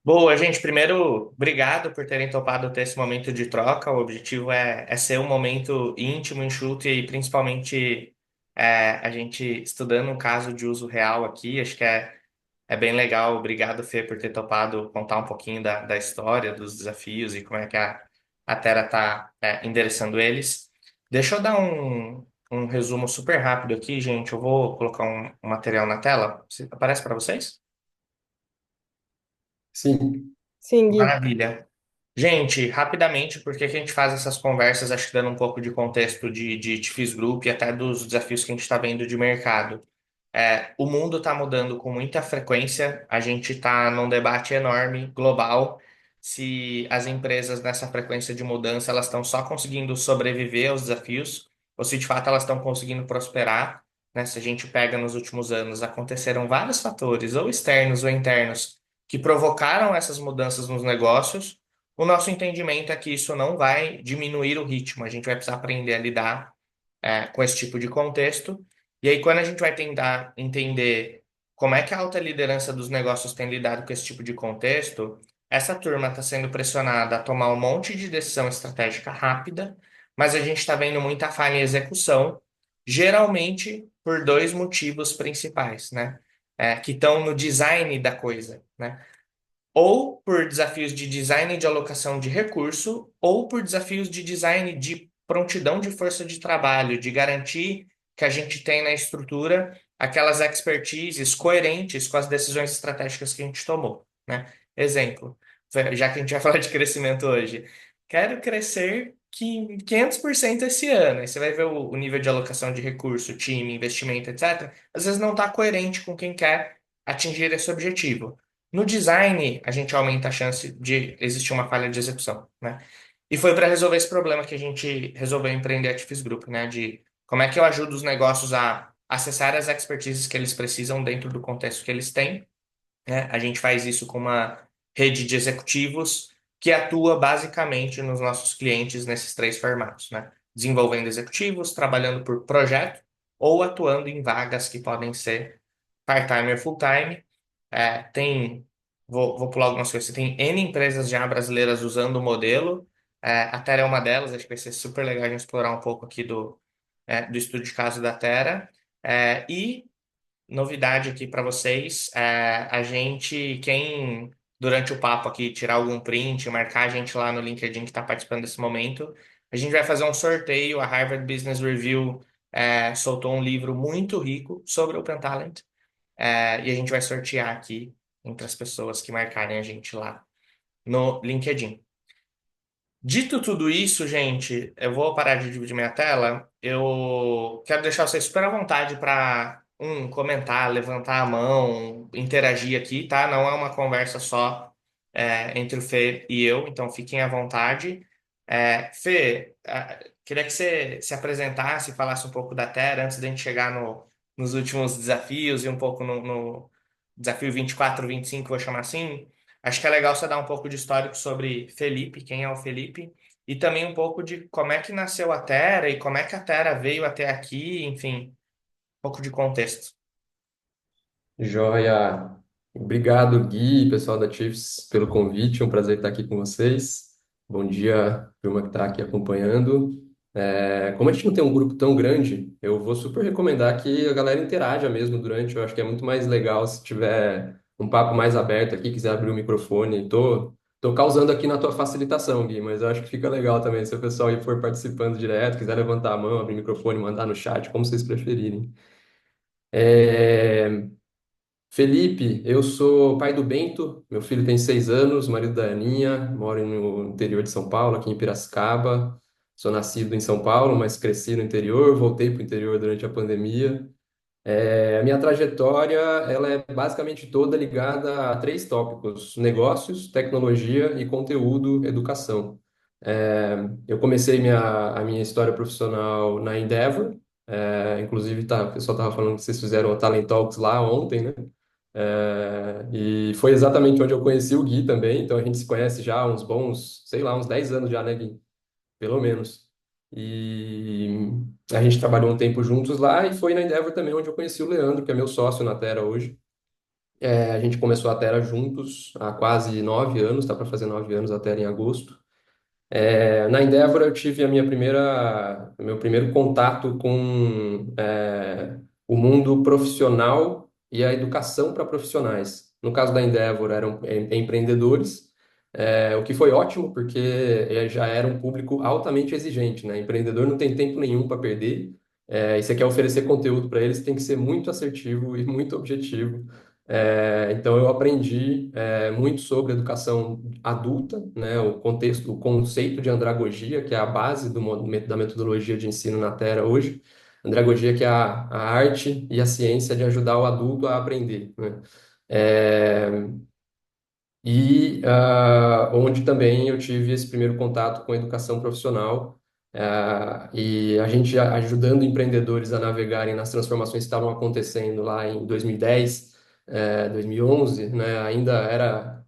Boa, gente. Primeiro, obrigado por terem topado ter esse momento de troca. O objetivo é ser um momento íntimo, enxuto e principalmente a gente estudando um caso de uso real aqui. Acho que é bem legal. Obrigado, Fê, por ter topado contar um pouquinho da história, dos desafios e como é que a Terra está endereçando eles. Deixa eu dar um resumo super rápido aqui, gente. Eu vou colocar um material na tela. Aparece para vocês? Sim, Sim, Gui. Maravilha. Gente, rapidamente, por que que a gente faz essas conversas, acho que dando um pouco de contexto de Tifis Group e até dos desafios que a gente está vendo de mercado. O mundo está mudando com muita frequência, a gente está num debate enorme, global, se as empresas nessa frequência de mudança elas estão só conseguindo sobreviver aos desafios, ou se de fato elas estão conseguindo prosperar, né? Se a gente pega nos últimos anos, aconteceram vários fatores, ou externos ou internos, que provocaram essas mudanças nos negócios. O nosso entendimento é que isso não vai diminuir o ritmo, a gente vai precisar aprender a lidar com esse tipo de contexto. E aí, quando a gente vai tentar entender como é que a alta liderança dos negócios tem lidado com esse tipo de contexto, essa turma está sendo pressionada a tomar um monte de decisão estratégica rápida, mas a gente está vendo muita falha em execução, geralmente por dois motivos principais, né? Que estão no design da coisa, né? Ou por desafios de design de alocação de recurso, ou por desafios de design de prontidão de força de trabalho, de garantir que a gente tem na estrutura aquelas expertises coerentes com as decisões estratégicas que a gente tomou, né? Exemplo, já que a gente vai falar de crescimento hoje, quero crescer 500% esse ano. Aí você vai ver o nível de alocação de recurso, time, investimento, etc. Às vezes não está coerente com quem quer atingir esse objetivo. No design, a gente aumenta a chance de existir uma falha de execução, né? E foi para resolver esse problema que a gente resolveu empreender a Tifis Group, né? De como é que eu ajudo os negócios a acessar as expertises que eles precisam dentro do contexto que eles têm, né? A gente faz isso com uma rede de executivos que atua basicamente nos nossos clientes nesses três formatos, né? Desenvolvendo executivos, trabalhando por projeto ou atuando em vagas que podem ser part-time ou full-time. Tem, vou pular algumas coisas. Tem N empresas já brasileiras usando o modelo. A Terra é uma delas. Acho que vai ser super legal a gente explorar um pouco aqui do estudo de caso da Terra. E novidade aqui para vocês, quem durante o papo aqui tirar algum print, marcar a gente lá no LinkedIn que está participando desse momento, a gente vai fazer um sorteio. A Harvard Business Review soltou um livro muito rico sobre Open Talent, e a gente vai sortear aqui entre as pessoas que marcarem a gente lá no LinkedIn. Dito tudo isso, gente, eu vou parar de dividir minha tela. Eu quero deixar vocês super à vontade para comentar, levantar a mão, interagir aqui, tá? Não é uma conversa só entre o Fê e eu, então fiquem à vontade. Fê, queria que você se apresentasse, falasse um pouco da Terra antes da gente chegar nos últimos desafios e um pouco no desafio 24, 25, vou chamar assim. Acho que é legal você dar um pouco de histórico sobre Felipe, quem é o Felipe, e também um pouco de como é que nasceu a Terra e como é que a Terra veio até aqui, enfim, um pouco de contexto. joia. Obrigado, Gui, pessoal da Chiefs, pelo convite. É um prazer estar aqui com vocês. Bom dia, turma que está aqui acompanhando. Como a gente não tem um grupo tão grande, eu vou super recomendar que a galera interaja mesmo durante. Eu acho que é muito mais legal se tiver um papo mais aberto aqui, quiser abrir o microfone. Tô causando aqui na tua facilitação, Gui, mas eu acho que fica legal também se o pessoal aí for participando direto, quiser levantar a mão, abrir o microfone, mandar no chat, como vocês preferirem. É, Felipe, eu sou pai do Bento, meu filho tem 6 anos, marido da Aninha, moro no interior de São Paulo, aqui em Piracicaba. Sou nascido em São Paulo, mas cresci no interior, voltei para o interior durante a pandemia. A minha trajetória, ela é basicamente toda ligada a três tópicos: negócios, tecnologia e conteúdo, educação. Eu comecei a minha história profissional na Endeavor, inclusive o pessoal estava falando que vocês fizeram o Talent Talks lá ontem, né? E foi exatamente onde eu conheci o Gui também, então a gente se conhece já há uns bons, sei lá, uns 10 anos já, né, Gui? Pelo menos. E a gente trabalhou um tempo juntos lá e foi na Endeavor também onde eu conheci o Leandro, que é meu sócio na Terra hoje. A gente começou a Terra juntos há quase 9 anos, está para fazer 9 anos a Terra em agosto. Na Endeavor eu tive meu primeiro contato com o mundo profissional e a educação para profissionais. No caso da Endeavor eram empreendedores, o que foi ótimo porque já era um público altamente exigente, né? Empreendedor não tem tempo nenhum para perder, e você quer oferecer conteúdo para eles, tem que ser muito assertivo e muito objetivo. Então eu aprendi muito sobre educação adulta, né, o contexto, o conceito de andragogia, que é a base da metodologia de ensino na Terra hoje. Andragogia, que é a arte e a ciência de ajudar o adulto a aprender, né? É, onde também eu tive esse primeiro contato com a educação profissional, e a gente ajudando empreendedores a navegarem nas transformações que estavam acontecendo lá em 2010, 2011, né? Ainda era,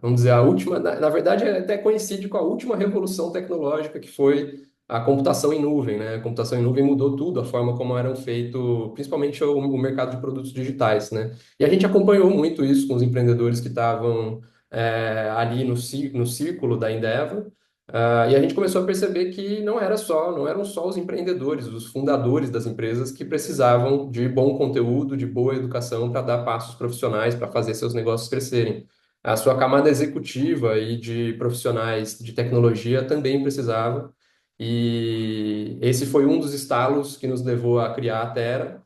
vamos dizer, a última, na verdade, até coincide com a última revolução tecnológica, que foi a computação em nuvem, né? A computação em nuvem mudou tudo, a forma como eram feito, principalmente o mercado de produtos digitais, né? E a gente acompanhou muito isso com os empreendedores que estavam ali no círculo da Endeavor. E a gente começou a perceber que não eram só os empreendedores, os fundadores das empresas que precisavam de bom conteúdo, de boa educação para dar passos profissionais, para fazer seus negócios crescerem. A sua camada executiva e de profissionais de tecnologia também precisava. E esse foi um dos estalos que nos levou a criar a Terra.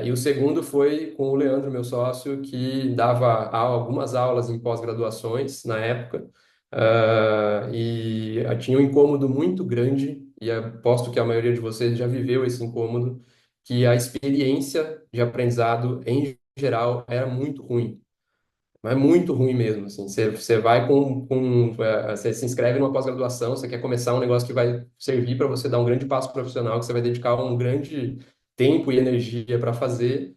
E o segundo foi com o Leandro, meu sócio, que dava algumas aulas em pós-graduações na época, e tinha um incômodo muito grande, e aposto que a maioria de vocês já viveu esse incômodo, que a experiência de aprendizado, em geral, era muito ruim. Mas muito ruim mesmo, assim. Você vai você se inscreve numa pós-graduação, você quer começar um negócio que vai servir para você dar um grande passo profissional, que você vai dedicar um grande tempo e energia para fazer,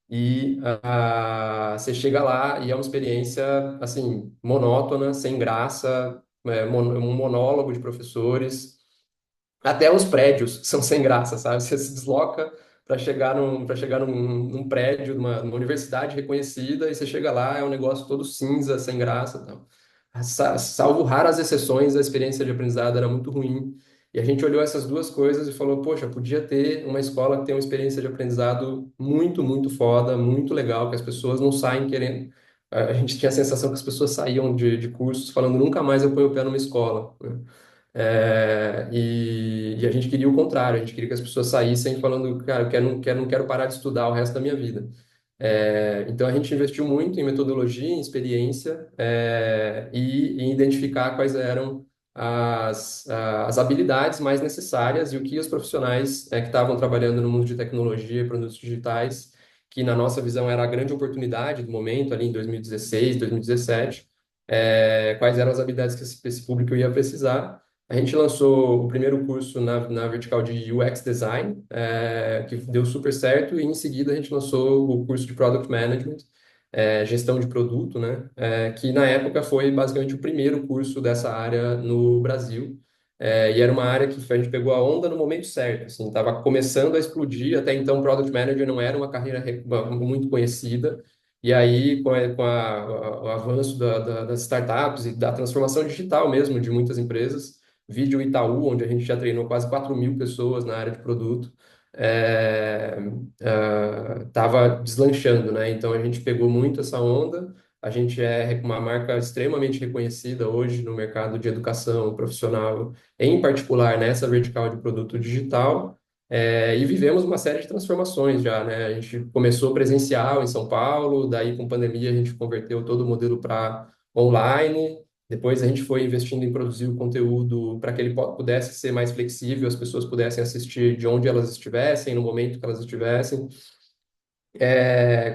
e você chega lá e é uma experiência, assim, monótona, sem graça, um monólogo de professores, até os prédios são sem graça, sabe? Você se desloca para chegar num prédio, numa universidade reconhecida, e você chega lá, é um negócio todo cinza, sem graça, e tal. Salvo raras exceções, a experiência de aprendizado era muito ruim. E a gente olhou essas duas coisas e falou, poxa, podia ter uma escola que tem uma experiência de aprendizado muito, muito foda, muito legal, que as pessoas não saem querendo. A gente tinha a sensação que as pessoas saíam de cursos falando, nunca mais eu ponho o pé numa escola, né? E a gente queria o contrário, a gente queria que as pessoas saíssem falando, cara, não quero parar de estudar o resto da minha vida. Então a gente investiu muito em metodologia, em experiência, e em identificar quais eram as habilidades mais necessárias e o que os profissionais que estavam trabalhando no mundo de tecnologia e produtos digitais, que na nossa visão era a grande oportunidade do momento, ali em 2016, 2017, quais eram as habilidades que esse público ia precisar. A gente lançou o primeiro curso na vertical de UX Design, que deu super certo, e em seguida a gente lançou o curso de Product Management, gestão de produto, né? Que na época foi basicamente o primeiro curso dessa área no Brasil. E era uma área que a gente pegou a onda no momento certo, assim, estava começando a explodir, até então Product Manager não era uma carreira muito conhecida, e aí, o avanço das startups e da transformação digital mesmo de muitas empresas, vídeo Itaú, onde a gente já treinou quase 4.000 pessoas na área de produto, estava deslanchando, né? Então a gente pegou muito essa onda. A gente é uma marca extremamente reconhecida hoje no mercado de educação profissional, em particular nessa vertical de produto digital. E vivemos uma série de transformações já, né? A gente começou presencial em São Paulo, daí com pandemia a gente converteu todo o modelo para online. Depois a gente foi investindo em produzir o conteúdo para que ele pudesse ser mais flexível, as pessoas pudessem assistir de onde elas estivessem, no momento que elas estivessem.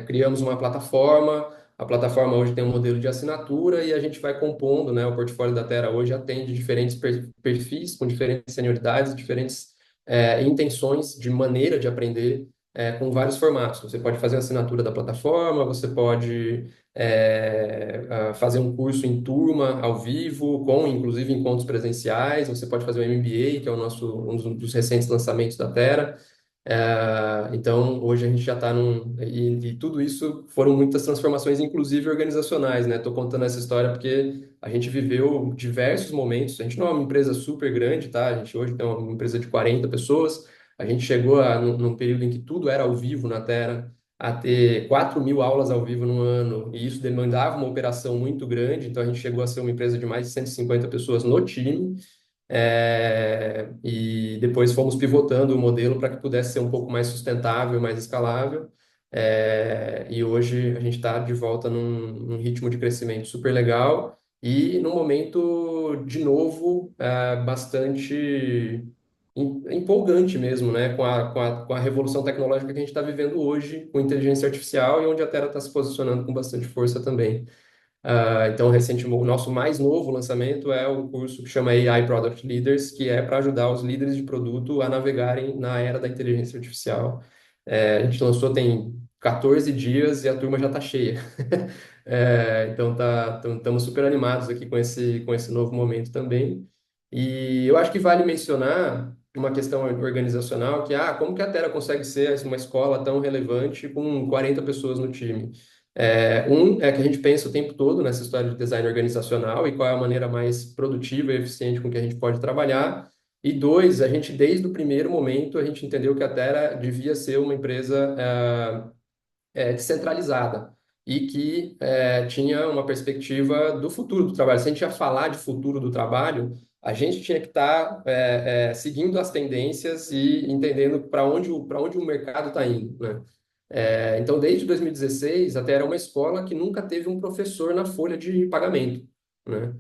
Criamos uma plataforma. A plataforma hoje tem um modelo de assinatura e a gente vai compondo, né? O portfólio da Terra hoje atende diferentes perfis, com diferentes senioridades, diferentes intenções de maneira de aprender, com vários formatos. Você pode fazer a assinatura da plataforma, você pode fazer um curso em turma, ao vivo, com inclusive encontros presenciais, você pode fazer o MBA, que é um dos recentes lançamentos da Terra. Então, hoje a gente já está num. E tudo isso foram muitas transformações, inclusive organizacionais, né? Estou contando essa história porque a gente viveu diversos momentos. A gente não é uma empresa super grande, tá? A gente hoje tem uma empresa de 40 pessoas. A gente chegou num período em que tudo era ao vivo na Terra, a ter 4.000 aulas ao vivo no ano, e isso demandava uma operação muito grande. Então, a gente chegou a ser uma empresa de mais de 150 pessoas no time. E depois fomos pivotando o modelo para que pudesse ser um pouco mais sustentável, mais escalável. E hoje a gente está de volta num ritmo de crescimento super legal e num momento, de novo, bastante empolgante mesmo, né? Com a revolução tecnológica que a gente está vivendo hoje, com inteligência artificial e onde a Terra está se posicionando com bastante força também. Então, recentemente, o nosso mais novo lançamento é o curso que chama AI Product Leaders, que é para ajudar os líderes de produto a navegarem na era da inteligência artificial. A gente lançou tem 14 dias e a turma já está cheia. Então, estamos super animados aqui com esse novo momento também. E eu acho que vale mencionar uma questão organizacional, que como que a Terra consegue ser uma escola tão relevante com 40 pessoas no time? Um é que a gente pensa o tempo todo nessa história de design organizacional e qual é a maneira mais produtiva e eficiente com que a gente pode trabalhar. E dois, a gente, desde o primeiro momento, a gente entendeu que a Terra devia ser uma empresa descentralizada e que tinha uma perspectiva do futuro do trabalho. Se a gente ia falar de futuro do trabalho, a gente tinha que estar seguindo as tendências e entendendo para onde o mercado está indo, né? Então, desde 2016, até era uma escola que nunca teve um professor na folha de pagamento, né?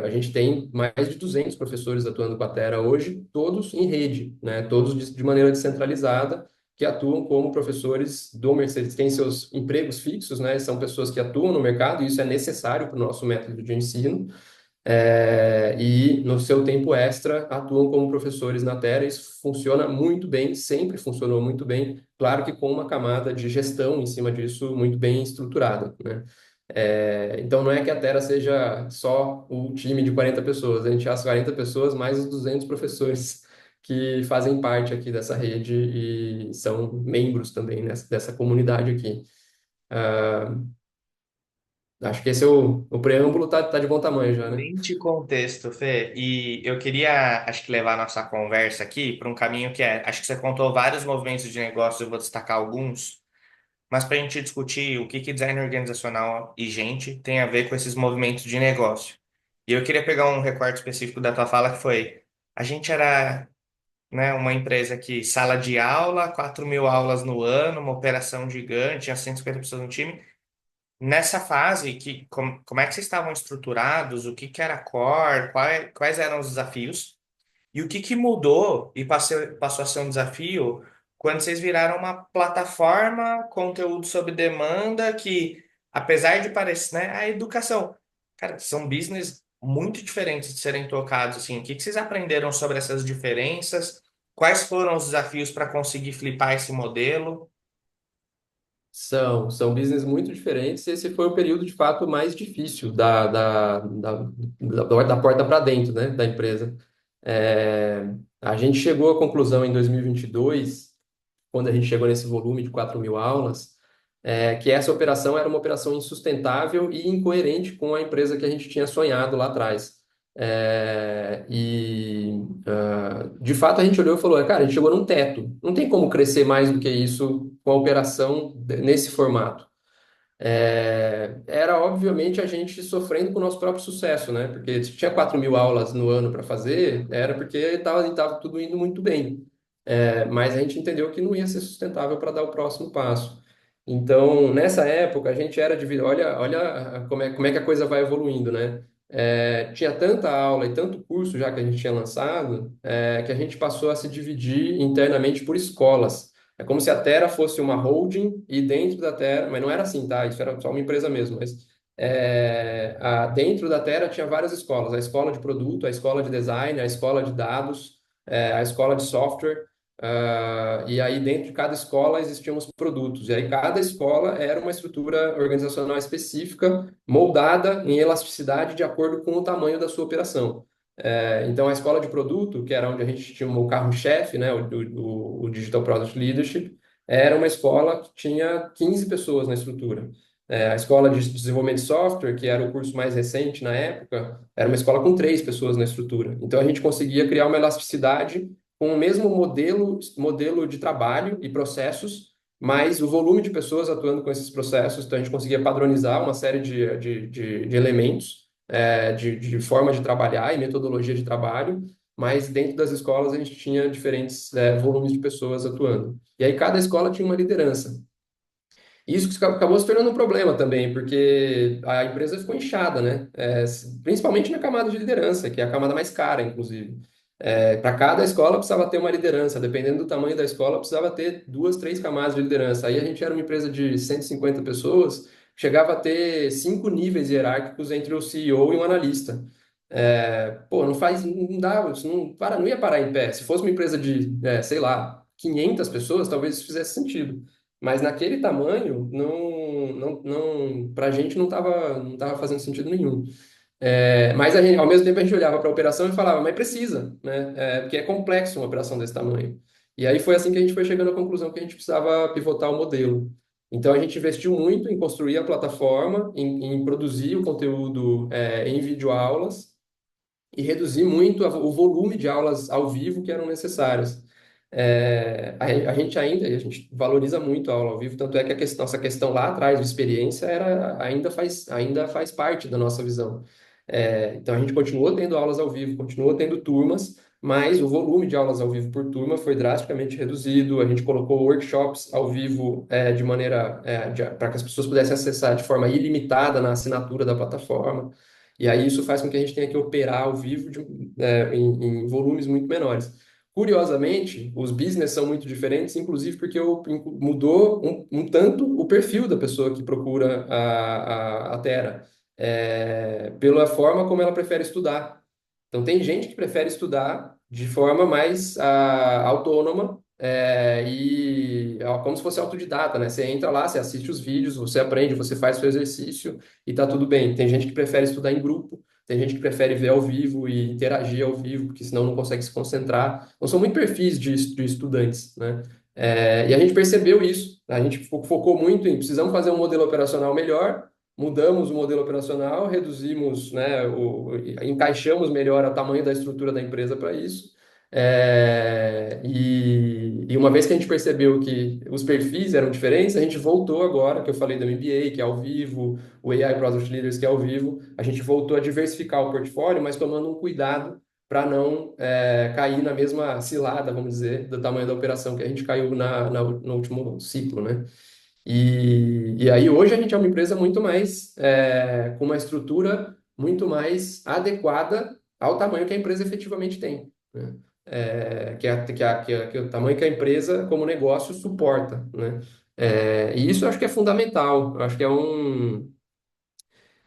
A gente tem mais de 200 professores atuando com a Terra hoje, todos em rede, né? Todos de maneira descentralizada, que atuam como professores do Mercedes. Têm seus empregos fixos, né? São pessoas que atuam no mercado, e isso é necessário para o nosso método de ensino, e no seu tempo extra atuam como professores na Terra. Isso funciona muito bem, sempre funcionou muito bem, claro que com uma camada de gestão em cima disso muito bem estruturada, né? Então não é que a Terra seja só o time de 40 pessoas, a gente é as 40 pessoas mais os 200 professores que fazem parte aqui dessa rede e são membros também dessa comunidade aqui. Ah, Acho que esse é o preâmbulo, tá de bom tamanho já, né? Excelente contexto, Fê. E eu queria, acho que levar a nossa conversa aqui para um caminho que acho que você contou vários movimentos de negócio, eu vou destacar alguns, mas para a gente discutir o que design organizacional e gente tem a ver com esses movimentos de negócio. E eu queria pegar um recorte específico da tua fala que foi, a gente era, né, uma empresa que sala de aula, 4.000 aulas no ano, uma operação gigante, tinha 150 pessoas no time. Nessa fase, como é que vocês estavam estruturados? O que era core? Quais eram os desafios? E o que mudou e passou a ser um desafio quando vocês viraram uma plataforma, conteúdo sob demanda, que, apesar de parecer, né, a educação, cara, são business muito diferentes de serem tocados, assim. O que vocês aprenderam sobre essas diferenças? Quais foram os desafios para conseguir flipar esse modelo? São business muito diferentes. Esse foi o período, de fato, mais difícil da porta para dentro, né, da empresa. A gente chegou à conclusão em 2022, quando a gente chegou nesse volume de 4.000 aulas, que essa operação era uma operação insustentável e incoerente com a empresa que a gente tinha sonhado lá atrás. De fato, a gente olhou e falou, cara, a gente chegou num teto. Não tem como crescer mais do que isso com a operação nesse formato. Era, obviamente, a gente sofrendo com o nosso próprio sucesso, né? Porque se tinha 4.000 aulas no ano para fazer, era porque estava tudo indo muito bem. Mas a gente entendeu que não ia ser sustentável para dar o próximo passo. Então, nessa época, a gente era de... Olha como é que a coisa vai evoluindo, né? Tinha tanta aula e tanto curso já que a gente tinha lançado, que a gente passou a se dividir internamente por escolas. É como se a Terra fosse uma holding e dentro da Terra, mas não era assim, tá? Isso era só uma empresa mesmo, mas dentro da Terra tinha várias escolas: a escola de produto, a escola de design, a escola de dados, a escola de software. E aí dentro de cada escola existiam os produtos. E aí cada escola era uma estrutura organizacional específica, moldada em elasticidade de acordo com o tamanho da sua operação. Então, a escola de produto, que era onde a gente tinha o carro-chefe, né, o Digital Product Leadership, era uma escola que tinha 15 pessoas na estrutura. A escola de desenvolvimento de software, que era o curso mais recente na época, era uma escola com 3 pessoas na estrutura. Então, a gente conseguia criar uma elasticidade com o mesmo modelo de trabalho e processos, mas o volume de pessoas atuando com esses processos. Então, a gente conseguia padronizar uma série de elementos de forma de trabalhar e metodologia de trabalho, mas dentro das escolas a gente tinha diferentes volumes de pessoas atuando. E aí cada escola tinha uma liderança. E isso acabou se tornando um problema também, porque a empresa ficou inchada, né? Principalmente na camada de liderança, que é a camada mais cara, inclusive. Para cada escola precisava ter uma liderança, dependendo do tamanho da escola, precisava ter 2, 3 camadas de liderança. Aí a gente era uma empresa de 150 pessoas, chegava a ter 5 níveis hierárquicos entre o CEO e um analista. Pô, não faz, não dá, isso não ia parar em pé. Se fosse uma empresa de, sei lá, 500 pessoas, talvez isso fizesse sentido. Mas naquele tamanho, para a gente não tava fazendo sentido nenhum. Mas ao mesmo tempo a gente olhava para a operação e falava, mas precisa, né? Porque é complexo uma operação desse tamanho. E aí foi assim que a gente foi chegando à conclusão que a gente precisava pivotar o modelo. Então a gente investiu muito em construir a plataforma, em produzir o conteúdo em videoaulas e reduzir muito o volume de aulas ao vivo que eram necessárias. A gente valoriza muito a aula ao vivo, tanto é que nossa questão lá atrás de experiência ainda faz parte da nossa visão. Então a gente continuou tendo aulas ao vivo, continuou tendo turmas, mas o volume de aulas ao vivo por turma foi drasticamente reduzido. A gente colocou workshops ao vivo de maneira para que as pessoas pudessem acessar de forma ilimitada na assinatura da plataforma. E aí isso faz com que a gente tenha que operar ao vivo em volumes muito menores. Curiosamente, os business são muito diferentes, inclusive porque mudou um tanto o perfil da pessoa que procura a Terra, pela forma como ela prefere estudar. Então, tem gente que prefere estudar de forma mais autônoma como se fosse autodidata, né? Você entra lá, você assiste os vídeos, você aprende, você faz seu exercício e tá tudo bem. Tem gente que prefere estudar em grupo, tem gente que prefere ver ao vivo e interagir ao vivo, porque senão não consegue se concentrar. Então, são muito perfis de estudantes, né? E a gente percebeu isso. A gente focou muito em precisamos fazer um modelo operacional melhor, mudamos o modelo operacional, reduzimos, né, encaixamos melhor o tamanho da estrutura da empresa para isso. E uma vez que a gente percebeu que os perfis eram diferentes, a gente voltou agora, que eu falei do MBA, que é ao vivo, o AI Product Leaders, que é ao vivo, a gente voltou a diversificar o portfólio, mas tomando um cuidado para não cair na mesma cilada, vamos dizer, do tamanho da operação que a gente caiu no último ciclo, né? E aí hoje a gente é uma empresa muito mais, com uma estrutura muito mais adequada ao tamanho que a empresa efetivamente tem, né? Que é o tamanho que a empresa, como negócio, suporta, né? E isso eu acho que é fundamental. Eu acho que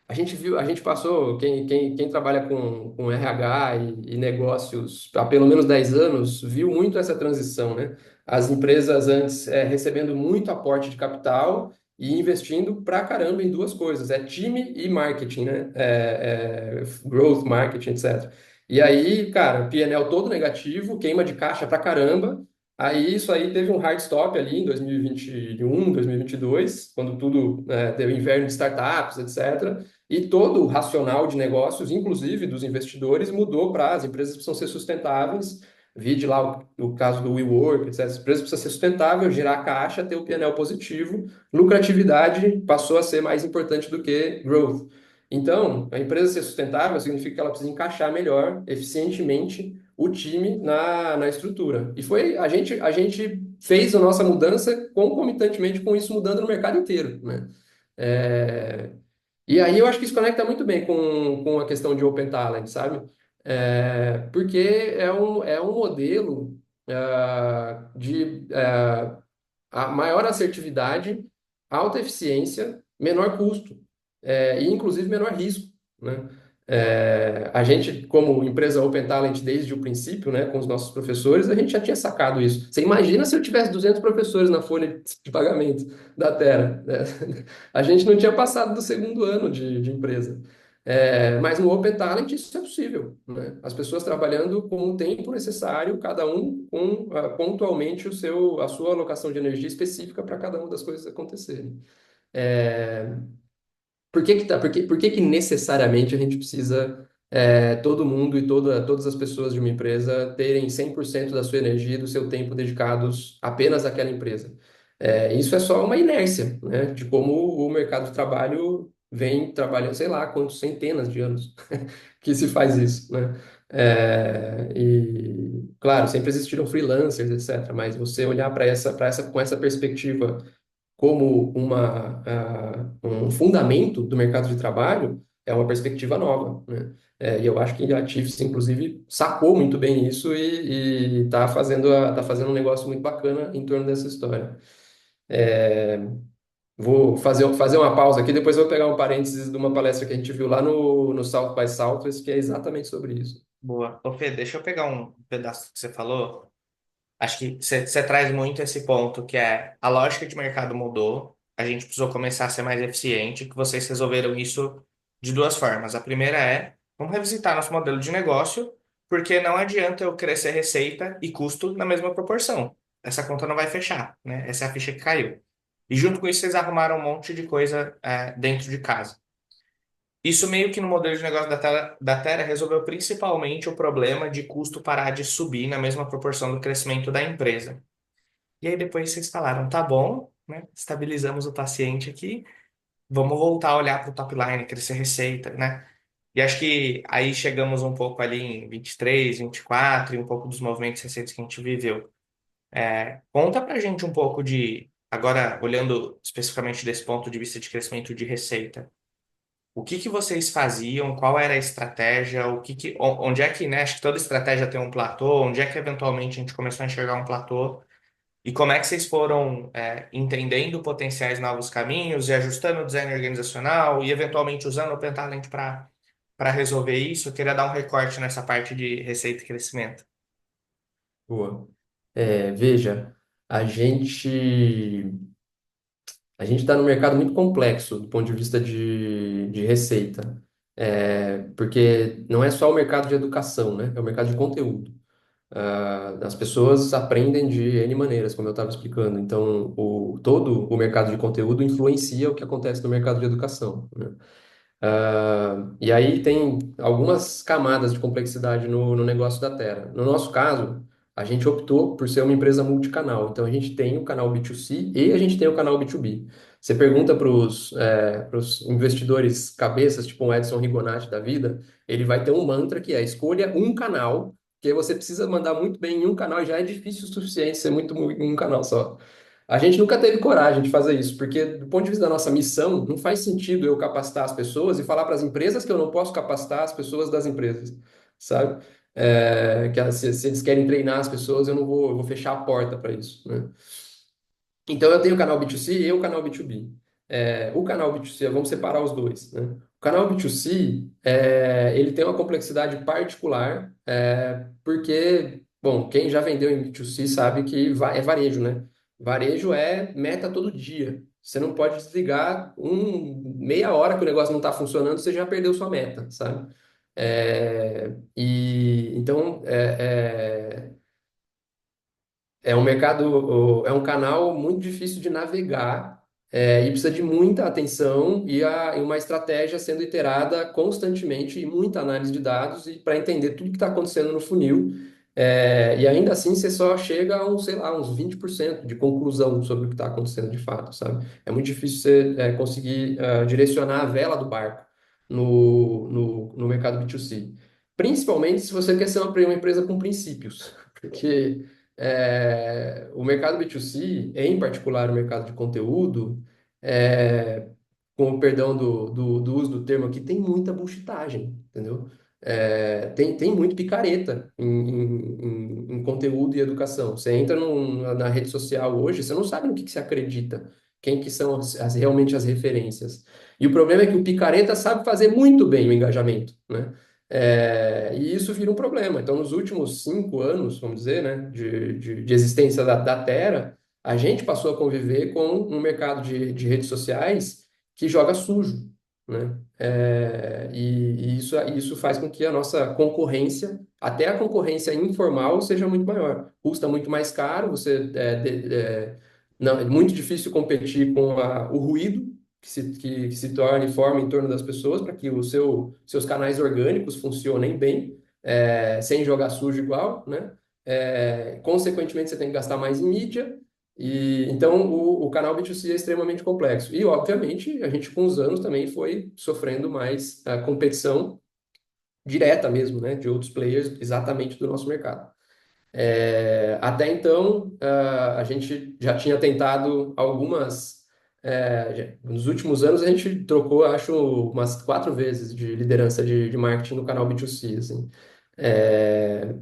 a gente viu, a gente passou, quem trabalha com RH e negócios há pelo menos 10 anos, viu muito essa transição, né? As empresas antes recebendo muito aporte de capital e investindo pra caramba em duas coisas, time e marketing, né? Growth, marketing, etc. E aí, cara, P&L todo negativo, queima de caixa pra caramba. Aí isso aí teve um hard stop ali em 2021, 2022, quando tudo deu inverno de startups, etc. E todo o racional de negócios, inclusive dos investidores, mudou para as empresas precisam ser sustentáveis. Vide lá o caso do WeWork, etc. As empresas precisam ser sustentável, gerar caixa, ter o P&L positivo. Lucratividade passou a ser mais importante do que growth. Então, a empresa ser sustentável significa que ela precisa encaixar melhor, eficientemente, o time na estrutura. E foi a gente fez a nossa mudança concomitantemente com isso mudando no mercado inteiro, né? É, e aí eu acho que isso conecta muito bem com a questão de Open Talent, sabe? Porque é um modelo de a maior assertividade, alta eficiência, menor custo, e inclusive menor risco, né? A gente, como empresa Open Talent desde o princípio, né, com os nossos professores, a gente já tinha sacado isso. Você imagina se eu tivesse 200 professores na folha de pagamento da Terra, né? A gente não tinha passado do segundo ano de empresa. Mas no Open Talent isso é possível, né? As pessoas trabalhando com o tempo necessário, cada um com pontualmente a sua alocação de energia específica para cada uma das coisas acontecerem. É, por que que necessariamente a gente precisa todo mundo e todas as pessoas de uma empresa terem 100% da sua energia e do seu tempo dedicados apenas àquela empresa? Isso é só uma inércia, né, de como o mercado de trabalho vem trabalhando, sei lá, quantos centenas de anos que se faz isso, né? E, claro, sempre existiram freelancers, etc., mas você olhar com essa perspectiva como um fundamento do mercado de trabalho é uma perspectiva nova, né? E eu acho que a Tifes, inclusive, sacou muito bem isso e tá fazendo um negócio muito bacana em torno dessa história. É, Vou fazer uma pausa aqui, depois eu vou pegar um parênteses de uma palestra que a gente viu lá no South by Southwest, que é exatamente sobre isso. Boa. Ô, Fê, deixa eu pegar um pedaço que você falou. Acho que você traz muito esse ponto, que é a lógica de mercado mudou, a gente precisou começar a ser mais eficiente, que vocês resolveram isso de duas formas. A primeira é, vamos revisitar nosso modelo de negócio, porque não adianta eu crescer receita e custo na mesma proporção. Essa conta não vai fechar, né? Essa é a ficha que caiu. E junto com isso, vocês arrumaram um monte de coisa, dentro de casa. Isso meio que no modelo de negócio da Terra resolveu principalmente o problema de custo parar de subir na mesma proporção do crescimento da empresa. E aí depois vocês falaram, tá bom, né? Estabilizamos o paciente aqui, vamos voltar a olhar para o top line, crescer receita, né? E acho que aí chegamos um pouco ali em 23, 24 e um pouco dos movimentos recentes que a gente viveu. Conta pra gente um pouco agora olhando especificamente desse ponto de vista de crescimento de receita. O que que vocês faziam? Qual era a estratégia? Onde é que, né? Acho que toda estratégia tem um platô. Onde é que eventualmente a gente começou a enxergar um platô? E como é que vocês foram, entendendo potenciais novos caminhos e ajustando o design organizacional e eventualmente usando o Pentalent para resolver isso? Eu queria dar um recorte nessa parte de receita e crescimento. Boa. Veja, a gente a gente está num mercado muito complexo do ponto de vista de receita. Porque não é só o mercado de educação, né? É o mercado de conteúdo. As pessoas aprendem de N maneiras, como eu estava explicando. Então, todo o mercado de conteúdo influencia o que acontece no mercado de educação, né? E aí tem algumas camadas de complexidade no negócio da Terra. No nosso caso, a gente optou por ser uma empresa multicanal. Então, a gente tem o canal B2C e a gente tem o canal B2B. Você pergunta para os investidores cabeças, tipo um Edson Rigonati da vida, ele vai ter um mantra que é escolha um canal, porque você precisa mandar muito bem em um canal e já é difícil o suficiente ser muito em um canal só. A gente nunca teve coragem de fazer isso, porque do ponto de vista da nossa missão, não faz sentido eu capacitar as pessoas e falar para as empresas que eu não posso capacitar as pessoas das empresas, sabe? Se eles querem treinar as pessoas, eu vou fechar a porta para isso, né? Então eu tenho o canal B2C e o canal B2B. O canal B2C, vamos separar os dois, né? O canal B2C, ele tem uma complexidade particular, porque, bom, quem já vendeu em B2C sabe que é varejo, né? Varejo é meta todo dia. Você não pode desligar meia hora que o negócio não está funcionando, você já perdeu sua meta, sabe? Então, é um mercado, é um canal muito difícil de navegar, e precisa de muita atenção e uma estratégia sendo iterada constantemente e muita análise de dados e para entender tudo que está acontecendo no funil. E ainda assim você só chega a sei lá, uns 20% de conclusão sobre o que está acontecendo de fato, sabe? É muito difícil você conseguir direcionar a vela do barco no mercado B2C. Principalmente se você quer ser uma empresa com princípios, porque o mercado B2C, em particular o mercado de conteúdo, com o perdão do uso do termo aqui, tem muita bullshitagem, entendeu? Tem muito picareta em conteúdo e educação. Você entra na rede social hoje, você não sabe no que você acredita, quem que são realmente as referências. E o problema é que o picareta sabe fazer muito bem o engajamento, né? E isso vira um problema. Então, nos últimos 5 anos, vamos dizer, né, de existência da Terra, a gente passou a conviver com um mercado de redes sociais que joga sujo, né? E isso faz com que a nossa concorrência, até a concorrência informal, seja muito maior. Custa muito mais caro, não, é muito difícil competir com o ruído que se torna e forma em torno das pessoas para que seus canais orgânicos funcionem bem, sem jogar sujo igual, né? Consequentemente, você tem que gastar mais em mídia, e então o canal B2C é extremamente complexo. E, obviamente, a gente com os anos também foi sofrendo mais a competição direta mesmo, né, de outros players exatamente do nosso mercado. Até então, a gente já tinha tentado algumas. Nos últimos anos, a gente trocou, acho, umas 4 vezes de liderança de marketing no canal B2C, assim. É,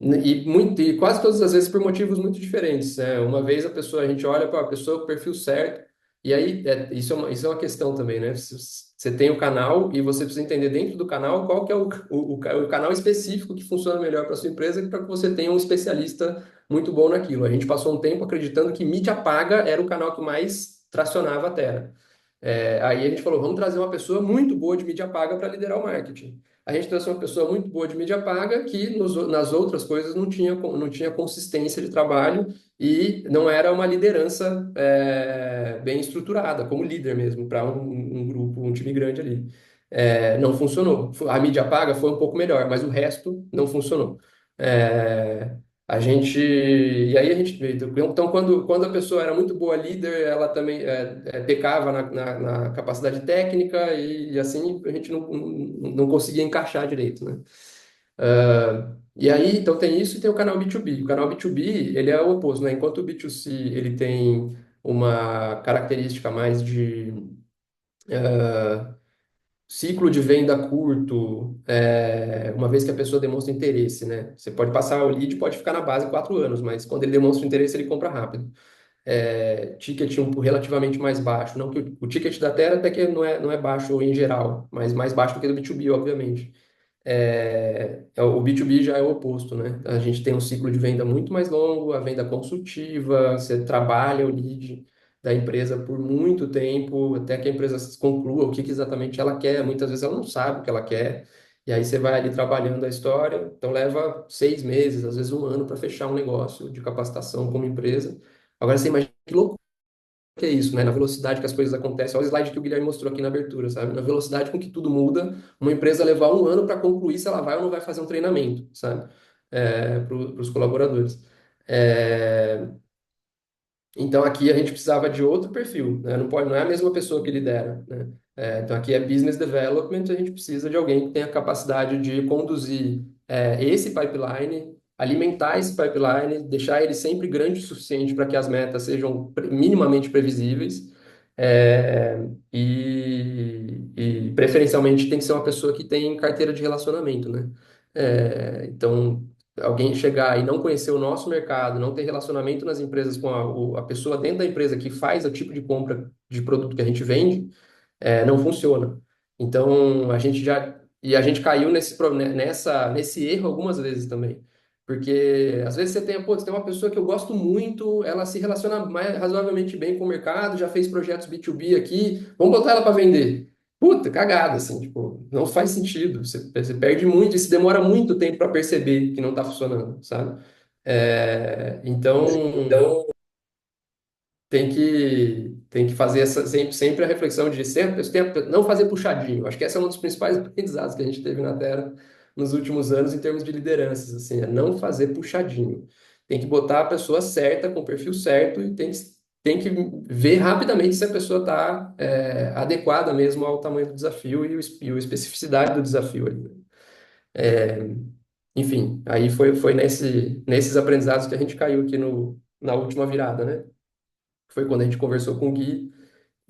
e quase todas as vezes por motivos muito diferentes, né? Uma vez a gente olha para a pessoa com o perfil certo, e aí isso é uma questão também, né? Você tem o canal e você precisa entender dentro do canal qual que é o canal específico que funciona melhor para sua empresa para que você tenha um especialista muito bom naquilo. A gente passou um tempo acreditando que mídia paga era o canal que mais tracionava a Terra. Aí a gente falou, vamos trazer uma pessoa muito boa de mídia paga para liderar o marketing. A gente trouxe uma pessoa muito boa de mídia paga que nas outras coisas não tinha consistência de trabalho e não era uma liderança bem estruturada, como líder mesmo, para um grupo, um time grande ali. Não funcionou. A mídia paga foi um pouco melhor, mas o resto não funcionou. É, e aí a gente, então quando a pessoa era muito boa líder, ela também pecava na capacidade técnica e assim a gente não conseguia encaixar direito, né? E aí, então tem isso e tem o canal B2B. O canal B2B, ele é o oposto, né? Enquanto o B2C, ele tem uma característica mais de ciclo de venda curto, uma vez que a pessoa demonstra interesse, né? Você pode passar o lead, pode ficar na base 4 anos, mas quando ele demonstra interesse, ele compra rápido. Ticket relativamente mais baixo. Não que o ticket da Terra até que não é baixo em geral, mas mais baixo do que do B2B, obviamente. O B2B já é o oposto, né? A gente tem um ciclo de venda muito mais longo, a venda consultiva, você trabalha o lead da empresa por muito tempo, até que a empresa conclua o que exatamente ela quer. Muitas vezes ela não sabe o que ela quer, e aí você vai ali trabalhando a história. Então leva 6 meses, às vezes um ano, para fechar um negócio de capacitação como empresa. Agora você imagina que loucura que é isso, né? Na velocidade que as coisas acontecem. Olha o slide que o Guilherme mostrou aqui na abertura, sabe? Na velocidade com que tudo muda, uma empresa levar um ano para concluir se ela vai ou não vai fazer um treinamento, sabe? Para os colaboradores. É, então aqui a gente precisava de outro perfil, né? Não é a mesma pessoa que lidera, né? Então aqui é business development, a gente precisa de alguém que tenha capacidade de conduzir esse pipeline, alimentar esse pipeline, deixar ele sempre grande o suficiente para que as metas sejam minimamente previsíveis. E preferencialmente tem que ser uma pessoa que tem carteira de relacionamento, né? Então alguém chegar e não conhecer o nosso mercado, não ter relacionamento nas empresas com a pessoa dentro da empresa que faz o tipo de compra de produto que a gente vende, não funciona. Então, a gente caiu nesse erro algumas vezes também. Porque às vezes você tem uma pessoa que eu gosto muito, ela se relaciona razoavelmente bem com o mercado, já fez projetos B2B aqui, vamos botar ela para vender. Puta, cagada, assim, tipo, não faz sentido. Você perde muito e se demora muito tempo para perceber que não está funcionando, sabe? Então, tem que fazer sempre a reflexão de sempre não fazer puxadinho. Acho que esse é um dos principais aprendizados que a gente teve na Terra nos últimos anos em termos de lideranças, assim, é não fazer puxadinho. Tem que botar a pessoa certa, com o perfil certo, e tem que ver rapidamente se a pessoa está adequada mesmo ao tamanho do desafio e a especificidade do desafio ali, né? Enfim, aí foi nesses aprendizados que a gente caiu aqui na última virada, né? Foi quando a gente conversou com o Gui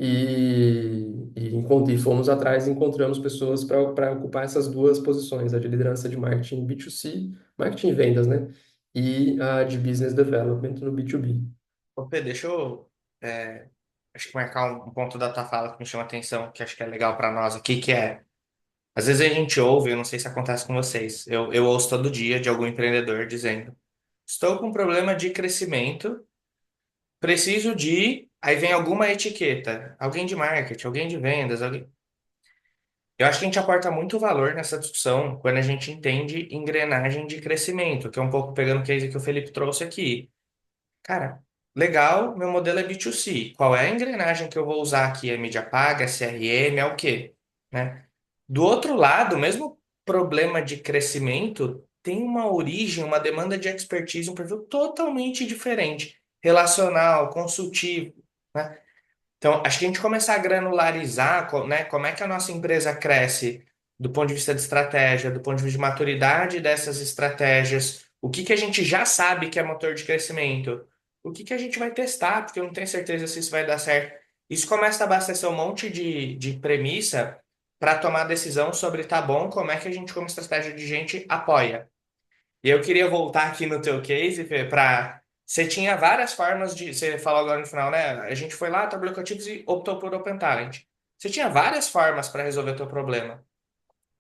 e fomos atrás e encontramos pessoas para ocupar essas duas posições, a de liderança de marketing B2C, marketing e vendas, né? E a de business development no B2B. Ô, Pedro, deixa eu acho que marcar um ponto da tua fala que me chama a atenção, que acho que é legal para nós aqui, que é, às vezes a gente ouve, eu não sei se acontece com vocês, eu ouço todo dia de algum empreendedor dizendo, estou com problema de crescimento, preciso de... Aí vem alguma etiqueta, alguém de marketing, alguém de vendas, alguém... Eu acho que a gente aporta muito valor nessa discussão quando a gente entende engrenagem de crescimento, que é um pouco pegando o case que o Felipe trouxe aqui. Cara, legal, meu modelo é B2C. Qual é a engrenagem que eu vou usar aqui? É mídia paga, é CRM, é o quê? Né? Do outro lado, o mesmo problema de crescimento tem uma origem, uma demanda de expertise, um perfil totalmente diferente, relacional, consultivo, né? Então, acho que a gente começar a granularizar, né, como é que a nossa empresa cresce do ponto de vista de estratégia, do ponto de vista de maturidade dessas estratégias, o que que a gente já sabe que é motor de crescimento, o que que a gente vai testar, porque eu não tenho certeza se isso vai dar certo. Isso começa a abastecer um monte de premissa para tomar decisão sobre, tá bom, como é que a gente, como estratégia de gente, apoia. E eu queria voltar aqui no teu case, para. Você tinha várias formas de. Você falou agora no final, né? A gente foi lá, trabalhou com ativos e optou por Open Talent. Você tinha várias formas para resolver o teu problema.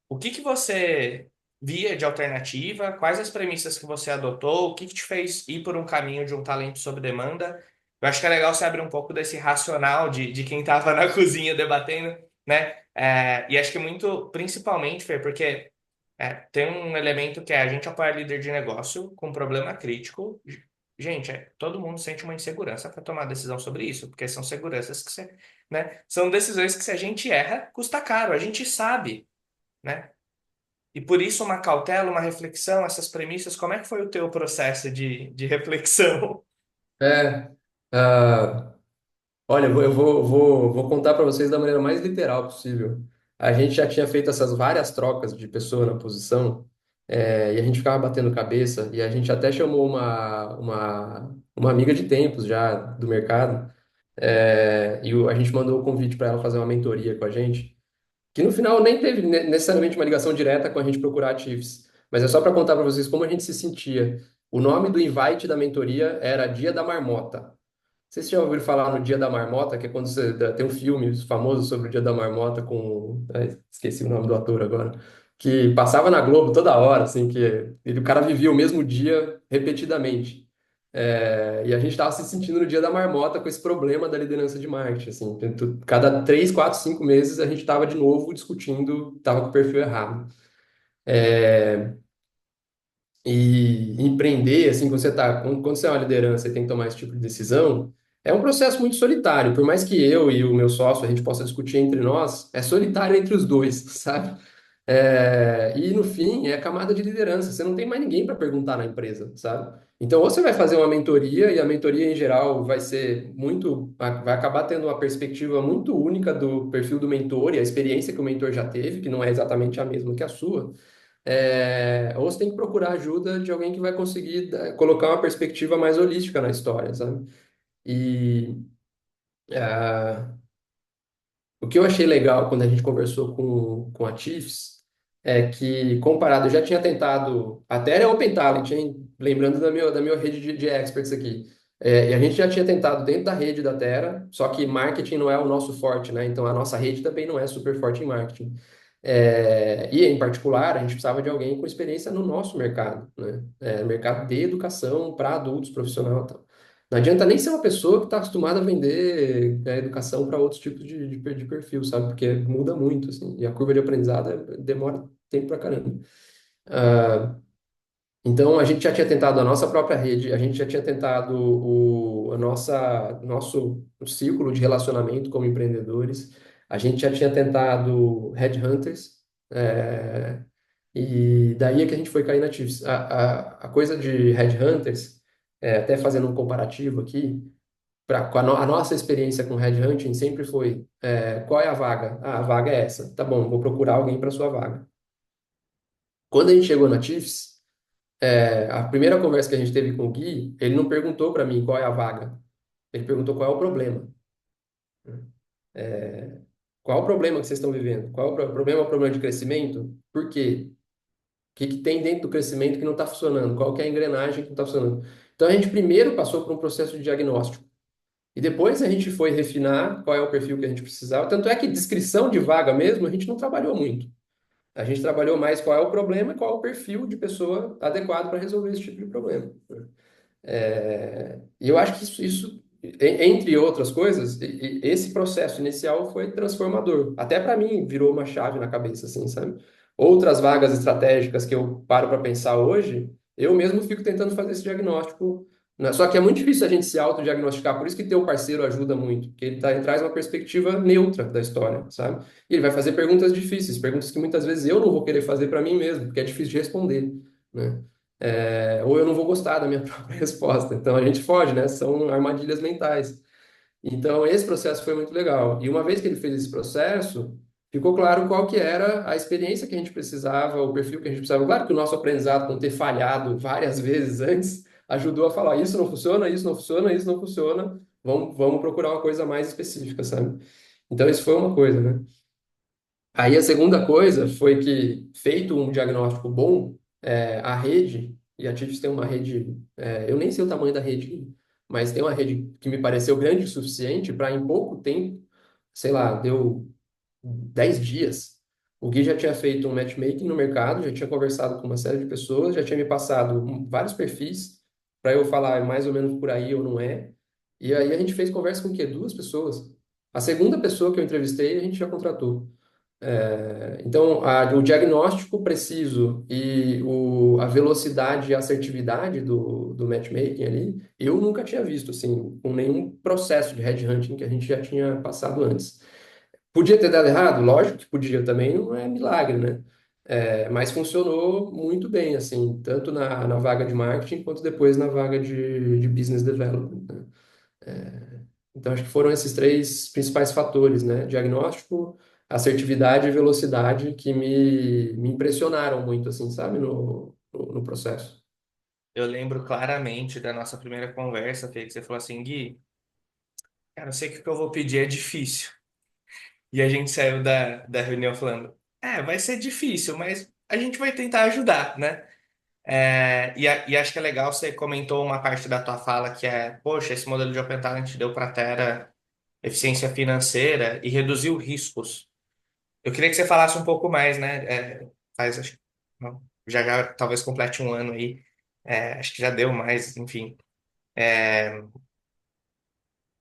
O que que você via de alternativa? Quais as premissas que você adotou? O que que te fez ir por um caminho de um talento sob demanda? Eu acho que é legal você abrir um pouco desse racional de quem estava na cozinha debatendo, né? E acho que muito, principalmente, Fer, porque tem um elemento que é a gente apoia líder de negócio com problema crítico. Gente, todo mundo sente uma insegurança para tomar decisão sobre isso, porque são seguranças que você, né? São decisões que se a gente erra, custa caro, a gente sabe, né? E por isso uma cautela, uma reflexão, essas premissas, como é que foi o teu processo de reflexão? É, ah, olha, eu vou contar para vocês da maneira mais literal possível. A gente já tinha feito essas várias trocas de pessoa na posição, e a gente ficava batendo cabeça, e a gente até chamou uma amiga de tempos já do mercado, a gente mandou o convite para ela fazer uma mentoria com a gente, que no final nem teve necessariamente uma ligação direta com a gente procurar Chiefs, mas é só para contar para vocês como a gente se sentia. O nome do invite da mentoria era Dia da Marmota. Vocês já ouviram falar no Dia da Marmota, que é quando você tem um filme famoso sobre o Dia da Marmota com, esqueci o nome do ator agora, que passava na Globo toda hora, assim, o cara vivia o mesmo dia repetidamente. E a gente estava se sentindo no Dia da Marmota com esse problema da liderança de marketing, assim, cada 3, 4, 5 meses a gente estava de novo discutindo, estava com o perfil errado. E empreender, assim, quando você é uma liderança e tem que tomar esse tipo de decisão, é um processo muito solitário. Por mais que eu e o meu sócio a gente possa discutir entre nós, é solitário entre os dois, sabe? E no fim, é a camada de liderança. Você não tem mais ninguém para perguntar na empresa, sabe? Então, ou você vai fazer uma mentoria, e a mentoria em geral vai ser muito, vai acabar tendo uma perspectiva muito única do perfil do mentor e a experiência que o mentor já teve, que não é exatamente a mesma que a sua. Ou você tem que procurar ajuda de alguém que vai conseguir colocar uma perspectiva mais holística na história, sabe? E ah, o que eu achei legal quando a gente conversou com a Chiefs é que, comparado, eu já tinha tentado, até era Open Talent, hein? Lembrando da minha rede de experts aqui. E a gente já tinha tentado dentro da rede da Terra, só que marketing não é o nosso forte, né? Então a nossa rede também não é super forte em marketing. E, em particular, a gente precisava de alguém com experiência no nosso mercado, né? Mercado de educação para adultos, profissional e tal. Não adianta nem ser uma pessoa que está acostumada a vender educação para outros tipos de perfil, sabe? Porque muda muito, assim, e a curva de aprendizado demora tempo pra caramba. Ah, então, a gente já tinha tentado a nossa própria rede, a gente já tinha tentado nosso círculo de relacionamento como empreendedores, a gente já tinha tentado headhunters, e daí é que a gente foi cair na Chiefs. A coisa de headhunters, até fazendo um comparativo aqui, a nossa experiência com headhunting sempre foi: qual é a vaga? Ah, a vaga é essa. Tá bom, vou procurar alguém para sua vaga. Quando a gente chegou na Chiefs, a primeira conversa que a gente teve com o Gui, ele não perguntou para mim qual é a vaga. Ele perguntou qual é o problema. Qual é o problema que vocês estão vivendo? Qual é o problema? É o problema de crescimento? Por quê? O que que tem dentro do crescimento que não está funcionando? Qual que é a engrenagem que não está funcionando? Então a gente primeiro passou por um processo de diagnóstico. E depois a gente foi refinar qual é o perfil que a gente precisava. Tanto é que descrição de vaga mesmo, a gente não trabalhou muito. A gente trabalhou mais qual é o problema e qual é o perfil de pessoa adequado para resolver esse tipo de problema. E eu acho que isso entre outras coisas, esse processo inicial foi transformador. Até para mim virou uma chave na cabeça, assim, sabe? Outras vagas estratégicas que eu paro para pensar hoje, eu mesmo fico tentando fazer esse diagnóstico, né? Só que é muito difícil a gente se autodiagnosticar, por isso que ter o parceiro ajuda muito, porque ele traz uma perspectiva neutra da história, sabe? E ele vai fazer perguntas difíceis, perguntas que muitas vezes eu não vou querer fazer para mim mesmo, porque é difícil de responder, né? Ou eu não vou gostar da minha própria resposta. Então a gente foge, né? São armadilhas mentais. Então esse processo foi muito legal. E uma vez que ele fez esse processo, ficou claro qual que era a experiência que a gente precisava, o perfil que a gente precisava. Claro que o nosso aprendizado com ter falhado várias vezes antes ajudou a falar isso não funciona, isso não funciona, isso não funciona. Vamos procurar uma coisa mais específica, sabe? Então isso foi uma coisa, né? Aí a segunda coisa foi que, feito um diagnóstico bom, a rede, e a TIFS tem uma rede, eu nem sei o tamanho da rede, mas tem uma rede que me pareceu grande o suficiente para, em pouco tempo, sei lá, deu 10 dias, o Gui já tinha feito um matchmaking no mercado, já tinha conversado com uma série de pessoas, já tinha me passado vários perfis para eu falar mais ou menos por aí ou não é. E aí a gente fez conversa com o quê? Duas pessoas. A segunda pessoa que eu entrevistei, a gente já contratou. Então, o diagnóstico preciso e a velocidade e assertividade do matchmaking ali, eu nunca tinha visto, assim, com nenhum processo de headhunting que a gente já tinha passado antes. Podia ter dado errado? Lógico que podia também, não é milagre, né? Mas funcionou muito bem, assim, tanto na vaga de marketing quanto depois na vaga de business development, né? Então, acho que foram esses três principais fatores, né? Diagnóstico, assertividade e velocidade que me impressionaram muito, assim, sabe? No processo. Eu lembro claramente da nossa primeira conversa, Fê, que você falou assim, Gui, cara, eu sei que o que eu vou pedir é difícil. E a gente saiu da reunião falando, vai ser difícil, mas a gente vai tentar ajudar, né? E acho que é legal, você comentou uma parte da tua fala que é, poxa, esse modelo de Open Talent deu para a Terra eficiência financeira e reduziu riscos. Eu queria que você falasse um pouco mais, né? Acho que não, já talvez complete um ano aí. Acho que já deu mais, enfim.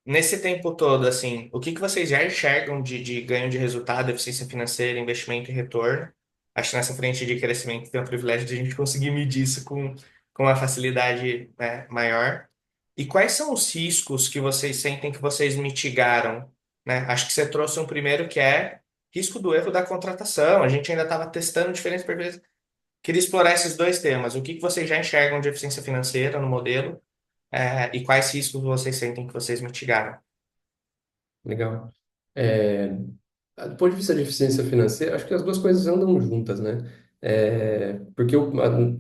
Nesse tempo todo, assim, o que que vocês já enxergam de ganho de resultado, eficiência financeira, investimento e retorno? Acho que nessa frente de crescimento tem o privilégio de a gente conseguir medir isso com uma facilidade, né, maior. E quais são os riscos que vocês sentem que vocês mitigaram, né? Acho que você trouxe um primeiro que é risco do erro da contratação. A gente ainda estava testando diferentes perfis. Queria explorar esses dois temas. O que que vocês já enxergam de eficiência financeira no modelo, e quais riscos vocês sentem que vocês mitigaram? Legal. É, do ponto de vista de eficiência financeira, acho que as duas coisas andam juntas, né? Porque,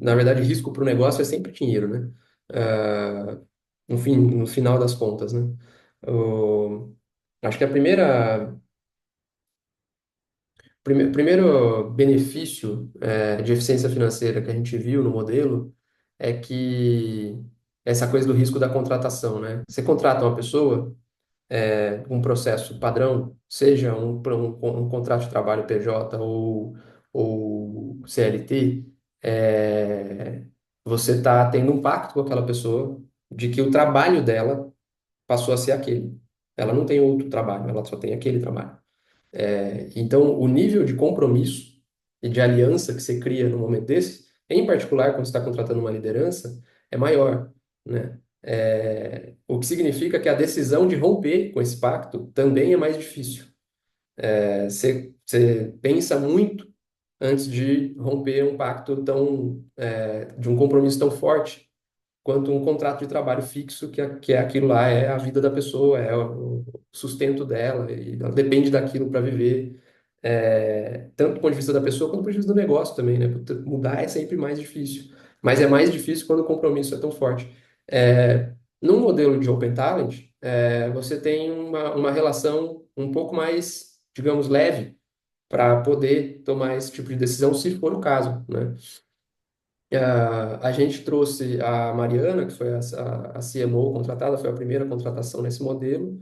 na verdade, risco para o negócio é sempre dinheiro, né? Ah, no final das contas, né? O- Acho que primeiro benefício de eficiência financeira que a gente viu no modelo é que essa coisa do risco da contratação, né? Você contrata uma pessoa, um processo padrão, seja um contrato de trabalho PJ ou CLT, você está tendo um pacto com aquela pessoa de que o trabalho dela passou a ser aquele. Ela não tem outro trabalho, ela só tem aquele trabalho. Então, o nível de compromisso e de aliança que você cria no momento desse, em particular quando você está contratando uma liderança, é maior, né? O que significa que a decisão de romper com esse pacto também é mais difícil. Você pensa muito antes de romper um pacto de um compromisso tão forte quanto um contrato de trabalho fixo, que é aquilo lá, é a vida da pessoa, é o sustento dela, e ela depende daquilo para viver, tanto do ponto de vista da pessoa quanto do ponto de vista do negócio também, né? Porque mudar é sempre mais difícil, mas é mais difícil quando o compromisso é tão forte. Num modelo de Open Talent, você tem uma relação um pouco mais, digamos, leve para poder tomar esse tipo de decisão, se for o caso, né? A gente trouxe a Mariana, que foi a CMO contratada, foi a primeira contratação nesse modelo,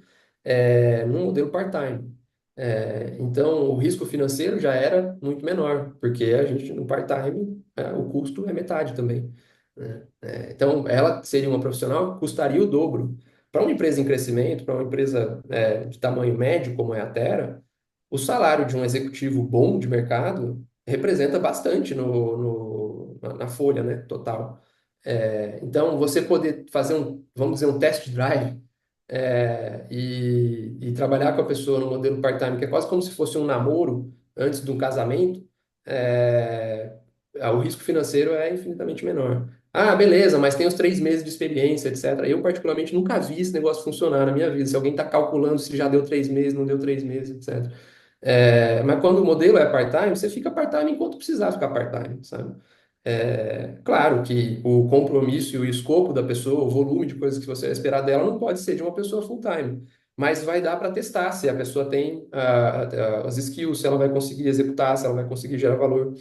num modelo part-time. Então, o risco financeiro já era muito menor, porque a gente, no part-time, o custo é metade também, né? Então, ela seria uma profissional que custaria o dobro para uma empresa em crescimento, para uma empresa de tamanho médio como é a Terra, o salário de um executivo bom de mercado representa bastante na folha, né, total. Então, você poder fazer vamos dizer, um test drive e trabalhar com a pessoa no modelo part-time, que é quase como se fosse um namoro antes de um casamento, é, o risco financeiro é infinitamente menor. Ah, beleza, mas tem os 3 meses de experiência, etc. Eu, particularmente, nunca vi esse negócio funcionar na minha vida. Se alguém está calculando se já deu 3 meses, não deu 3 meses, etc. Mas quando o modelo é part-time, você fica part-time enquanto precisar ficar part-time, sabe? Claro que o compromisso e o escopo da pessoa, o volume de coisas que você vai esperar dela, não pode ser de uma pessoa full-time, mas vai dar para testar se a pessoa tem as skills, se ela vai conseguir executar, se ela vai conseguir gerar valor.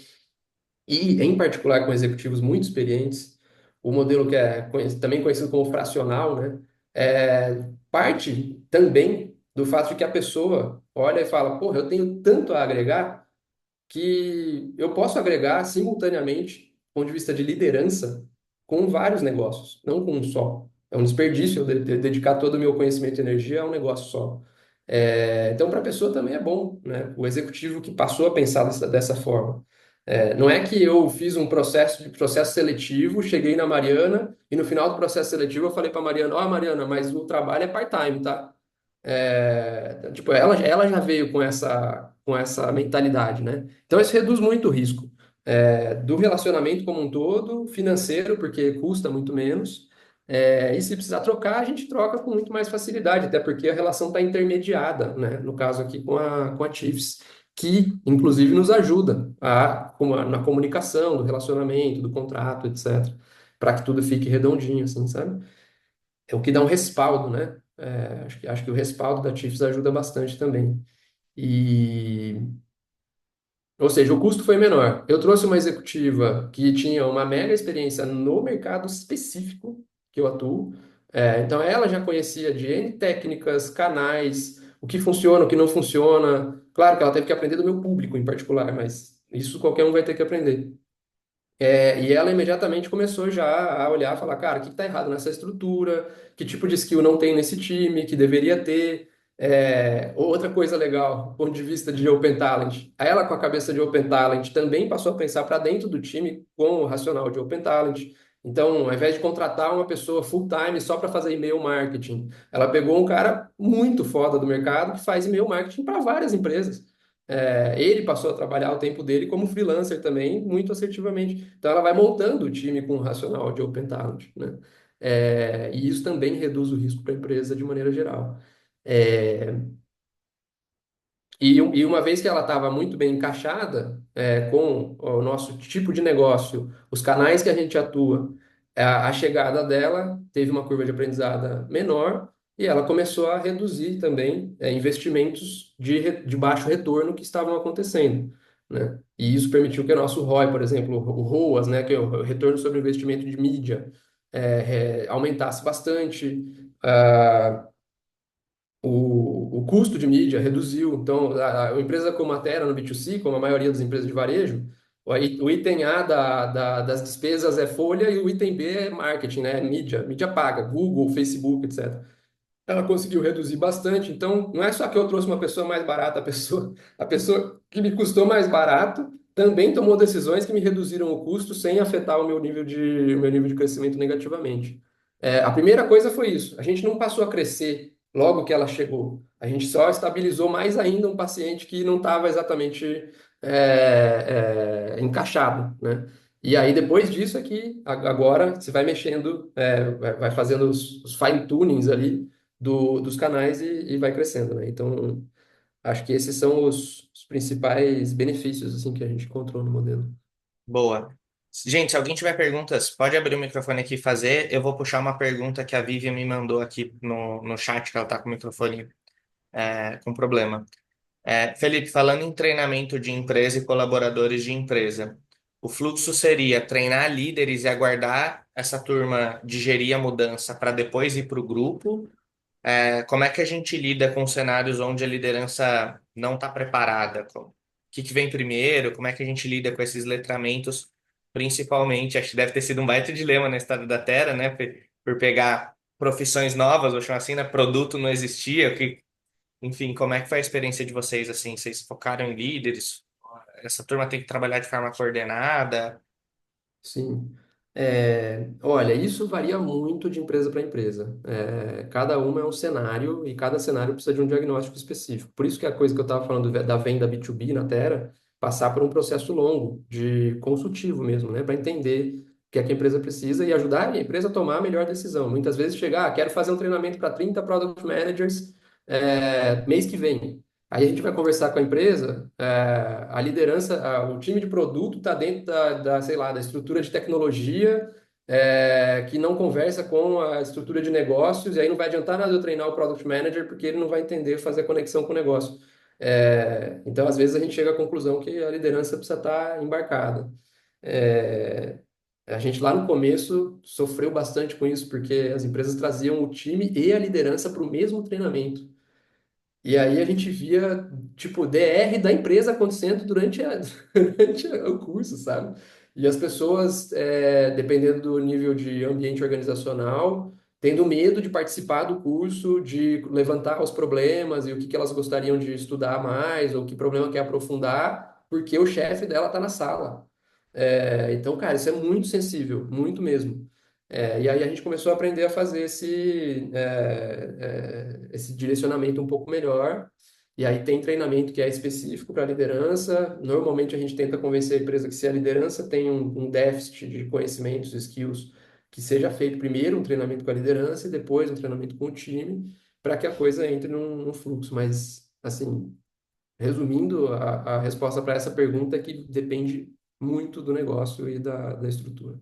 E, em particular, com executivos muito experientes, o modelo que é também conhecido como fracional, né, parte também do fato de que a pessoa olha e fala, porra, eu tenho tanto a agregar que eu posso agregar simultaneamente, do ponto de vista de liderança, com vários negócios, não com um só. É um desperdício eu dedicar todo o meu conhecimento e energia a um negócio só. Então, para a pessoa também é bom, né? O executivo que passou a pensar dessa forma. Não é que eu fiz um processo seletivo, cheguei na Mariana e no final do processo seletivo eu falei para a Mariana, ó, Mariana, mas o trabalho é part-time, tá? Tipo, ela já veio com essa mentalidade, né? Então, isso reduz muito o risco do relacionamento como um todo, financeiro, porque custa muito menos. E se precisar trocar, a gente troca com muito mais facilidade, até porque a relação está intermediada, né? No caso aqui com a Chiefs, que inclusive nos ajuda na comunicação, do relacionamento, do contrato, etc., para que tudo fique redondinho, assim, sabe? É o que dá um respaldo, né? Acho que o respaldo da Chiefs ajuda bastante também. E, ou seja, o custo foi menor. Eu trouxe uma executiva que tinha uma mega experiência no mercado específico que eu atuo. Então, ela já conhecia de N técnicas, canais, o que funciona, o que não funciona. Claro que ela teve que aprender do meu público em particular, mas isso qualquer um vai ter que aprender. E ela imediatamente começou já a olhar e falar, cara, o que está errado nessa estrutura? Que tipo de skill não tem nesse time, que deveria ter? Outra coisa legal, do ponto de vista de Open Talent, ela com a cabeça de Open Talent também passou a pensar para dentro do time com o racional de Open Talent. Então, ao invés de contratar uma pessoa full-time só para fazer e-mail marketing, ela pegou um cara muito foda do mercado que faz e-mail marketing para várias empresas. Ele passou a trabalhar o tempo dele como freelancer também, muito assertivamente. Então, ela vai montando o time com o racional de Open Talent, né? E isso também reduz o risco para a empresa de maneira geral. É, e uma vez que ela estava muito bem encaixada com o nosso tipo de negócio, os canais que a gente atua, a chegada dela teve uma curva de aprendizado menor e ela começou a reduzir também investimentos de baixo retorno que estavam acontecendo, né? E isso permitiu que o nosso ROI, por exemplo, o ROAS, né, que é o retorno sobre o investimento de mídia, aumentasse bastante. O custo de mídia reduziu. Então, a empresa como a Terra no B2C, como a maioria das empresas de varejo, o item A das despesas é folha e o item B é marketing, né? Mídia paga, Google, Facebook, etc. Ela conseguiu reduzir bastante. Então, não é só que eu trouxe uma pessoa mais barata, a pessoa que me custou mais barato também tomou decisões que me reduziram o custo sem afetar o meu nível de crescimento negativamente. A primeira coisa foi isso. A gente não passou a crescer logo que ela chegou. A gente só estabilizou mais ainda um paciente que não estava exatamente encaixado, né? E aí, depois disso, é que agora você vai mexendo, vai fazendo os fine-tunings ali dos canais e vai crescendo, né? Então, acho que esses são os principais benefícios assim que a gente encontrou no modelo. Boa. Gente, se alguém tiver perguntas, pode abrir o microfone aqui e fazer. Eu vou puxar uma pergunta que a Vivian me mandou aqui no chat, que ela tá com o microfone com problema. Felipe, falando em treinamento de empresa e colaboradores de empresa, o fluxo seria treinar líderes e aguardar essa turma digerir a mudança para depois ir para o grupo? Como é que a gente lida com cenários onde a liderança não está preparada? O que vem primeiro? Como é que a gente lida com esses letramentos, principalmente? Acho que deve ter sido um baita dilema na Estrada da Terra, né? Por pegar profissões novas, vou chamar assim, né? Produto não existia, que, enfim, como é que foi a experiência de vocês, assim? Vocês focaram em líderes? Essa turma tem que trabalhar de forma coordenada? Sim. Olha, isso varia muito de empresa para empresa. Cada uma é um cenário e cada cenário precisa de um diagnóstico específico. Por isso que a coisa que eu estava falando da venda B2B na Terra, passar por um processo longo, de consultivo mesmo, né? Para entender o que é que a empresa precisa e ajudar a empresa a tomar a melhor decisão. Muitas vezes chegar, quero fazer um treinamento para 30 Product Managers, mês que vem. Aí a gente vai conversar com a empresa, a liderança, o time de produto está dentro sei lá, da estrutura de tecnologia, que não conversa com a estrutura de negócios, e aí não vai adiantar nada eu treinar o Product Manager, porque ele não vai entender fazer conexão com o negócio. Então, às vezes, a gente chega à conclusão que a liderança precisa estar embarcada. É, a gente lá no começo sofreu bastante com isso, porque as empresas traziam o time e a liderança para o mesmo treinamento. E aí a gente via, tipo, DR da empresa acontecendo durante, durante o curso, sabe? E as pessoas, dependendo do nível de ambiente organizacional, tendo medo de participar do curso, de levantar os problemas e o que que elas gostariam de estudar mais, ou que problema quer aprofundar, porque o chefe dela está na sala. Então, cara, isso é muito sensível, muito mesmo. E aí a gente começou a aprender a fazer esse direcionamento um pouco melhor. E aí tem treinamento que é específico para liderança. Normalmente a gente tenta convencer a empresa que se a liderança tem um déficit de conhecimentos, skills, que seja feito primeiro um treinamento com a liderança e depois um treinamento com o time, para que a coisa entre num fluxo. Mas, assim, resumindo, a resposta para essa pergunta é que depende muito do negócio e da estrutura.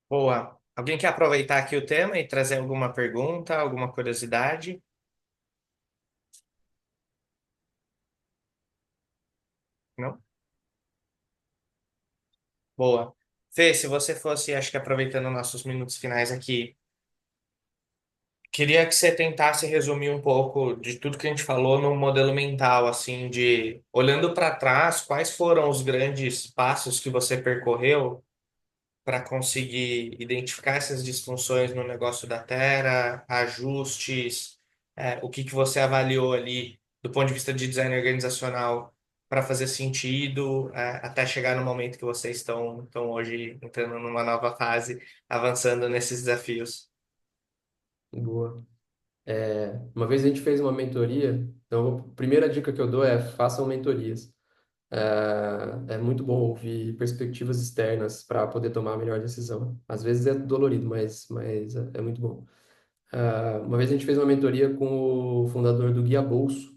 Boa. Alguém quer aproveitar aqui o tema e trazer alguma pergunta, alguma curiosidade? Não? Boa. Fê, se você fosse, acho que aproveitando nossos minutos finais aqui, queria que você tentasse resumir um pouco de tudo que a gente falou no modelo mental, assim, de olhando para trás, quais foram os grandes passos que você percorreu para conseguir identificar essas disfunções no negócio da Terra, ajustes, o que que você avaliou ali do ponto de vista de design organizacional para fazer sentido, até chegar no momento que vocês estão hoje entrando numa nova fase, avançando nesses desafios. Boa. Uma vez a gente fez uma mentoria, então a primeira dica que eu dou é façam mentorias. É muito bom ouvir perspectivas externas para poder tomar a melhor decisão. Às vezes é dolorido, mas é muito bom. Uma vez a gente fez uma mentoria com o fundador do Guia Bolso,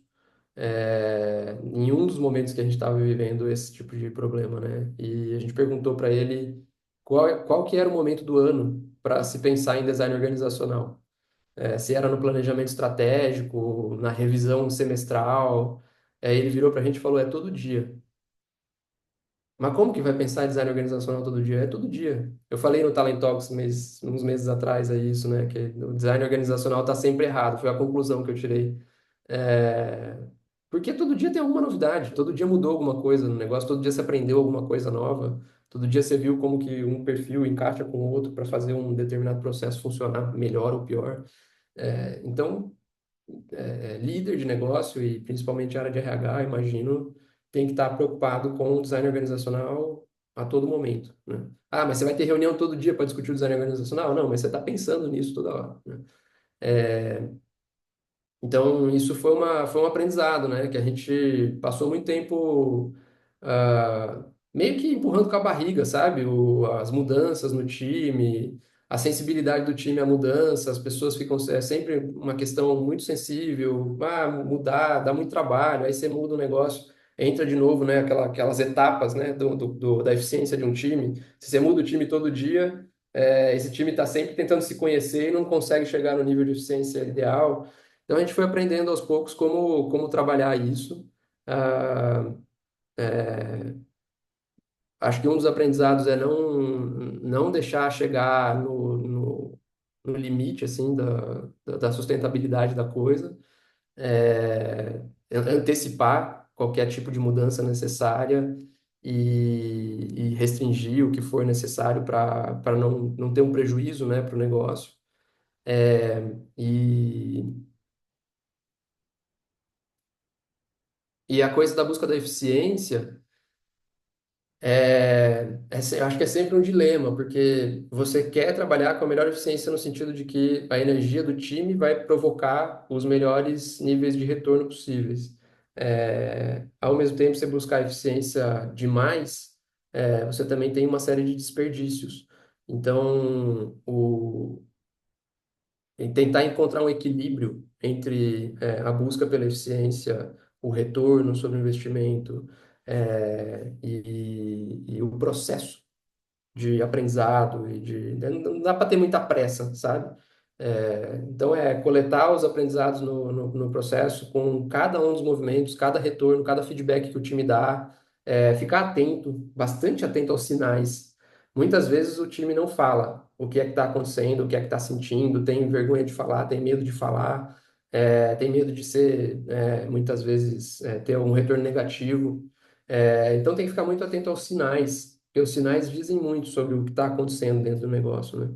em um dos momentos que a gente estava vivendo esse tipo de problema, né? E a gente perguntou para ele qual que era o momento do ano para se pensar em design organizacional. Se era no planejamento estratégico, na revisão semestral. Ele virou para a gente e falou: é todo dia. Mas como que vai pensar em design organizacional todo dia? É todo dia. Eu falei no Talent Talks uns meses atrás aí isso, né? Que o design organizacional está sempre errado. Foi a conclusão que eu tirei. É, Porque todo dia tem alguma novidade, todo dia mudou alguma coisa no negócio, todo dia você aprendeu alguma coisa nova, todo dia você viu como que um perfil encaixa com o outro para fazer um determinado processo funcionar melhor ou pior. Então, líder de negócio e principalmente área de RH, imagino, tem que estar preocupado com o design organizacional a todo momento, né? Ah, mas você vai ter reunião todo dia para discutir o design organizacional? Não, mas você está pensando nisso toda hora, né? Então, isso foi um aprendizado, né? Que a gente passou muito tempo meio que empurrando com a barriga, sabe? As mudanças no time, a sensibilidade do time à mudança, as pessoas ficam, é sempre uma questão muito sensível, mudar, dá muito trabalho, aí você muda o negócio, entra de novo, né? Aquelas etapas, né? Da eficiência de um time. Se você muda o time todo dia, esse time está sempre tentando se conhecer e não consegue chegar no nível de eficiência ideal. Então a gente foi aprendendo aos poucos como trabalhar isso. Ah, Acho que um dos aprendizados é não deixar chegar no limite assim da sustentabilidade da coisa, antecipar qualquer tipo de mudança necessária e restringir o que for necessário para não ter um prejuízo, né, para o negócio. É, e, e a coisa da busca da eficiência. Eu acho que é sempre um dilema, porque você quer trabalhar com a melhor eficiência no sentido de que a energia do time vai provocar os melhores níveis de retorno possíveis. Ao mesmo tempo, você buscar eficiência demais, você também tem uma série de desperdícios. Então, e tentar encontrar um equilíbrio entre a busca pela eficiência, o retorno sobre o investimento, e o processo de aprendizado não dá para ter muita pressa, sabe? Então é coletar os aprendizados no processo com cada um dos movimentos, cada retorno, cada feedback que o time dá, ficar atento, bastante atento aos sinais. Muitas vezes o time não fala o que é que está acontecendo, o que é que está sentindo, tem vergonha de falar, tem medo de falar, tem medo de ser, muitas vezes, ter um retorno negativo. Então tem que ficar muito atento aos sinais, porque os sinais dizem muito sobre o que está acontecendo dentro do negócio, né?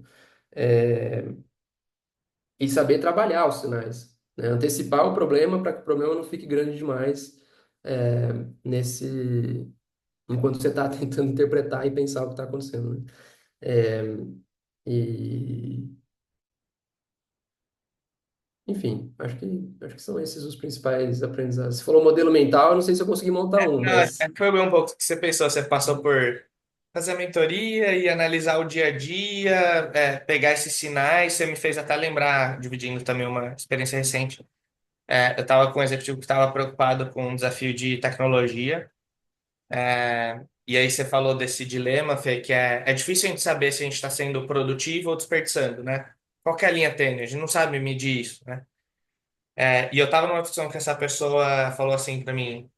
E saber trabalhar os sinais, né? Antecipar o problema para que o problema não fique grande demais, é, nesse enquanto você está tentando interpretar e pensar o que está acontecendo, né? É, e enfim, acho que são esses os principais aprendizados. Você falou modelo mental, eu não sei se eu consegui montar um, Não, mas foi bem um pouco o que você pensou. Você passou por fazer a mentoria e analisar o dia a dia, pegar esses sinais. Você me fez até lembrar, dividindo também uma experiência recente. Eu estava com um executivo que estava preocupado com um desafio de tecnologia. E aí você falou desse dilema, Fê, que é difícil a gente saber se a gente está sendo produtivo ou desperdiçando, né? Qual que é a linha tênue? A gente não sabe medir isso, né? E eu estava numa discussão que essa pessoa falou assim para mim: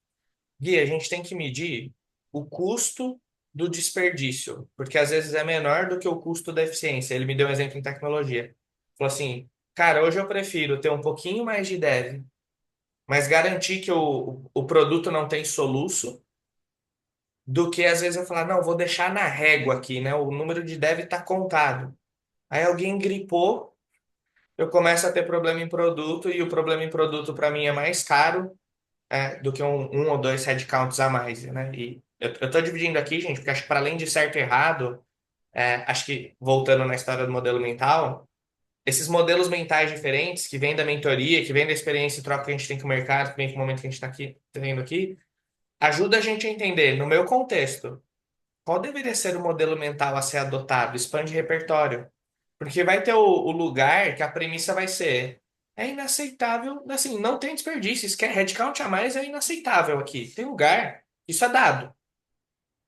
Gui, a gente tem que medir o custo do desperdício, porque às vezes é menor do que o custo da eficiência. Ele me deu um exemplo em tecnologia. Falou assim, cara, hoje eu prefiro ter um pouquinho mais de dev, mas garantir que o produto não tem soluço, do que às vezes eu falar, não, vou deixar na régua aqui, né? O número de dev está contado. Aí alguém gripou, eu começo a ter problema em produto, e o problema em produto para mim é mais caro do que um ou dois headcounts a mais, né? E eu tô dividindo aqui, gente, porque acho que para além de certo e errado, acho que voltando na história do modelo mental, esses modelos mentais diferentes que vêm da mentoria, que vêm da experiência e troca que a gente tem com o mercado, que vem com o momento que a gente está aqui, tendo aqui, ajuda a gente a entender, no meu contexto, qual deveria ser o modelo mental a ser adotado? Expande repertório. Porque vai ter o lugar que a premissa vai ser: é inaceitável, assim, não tem desperdício, isso quer headcount a mais é inaceitável aqui. Tem lugar, isso é dado.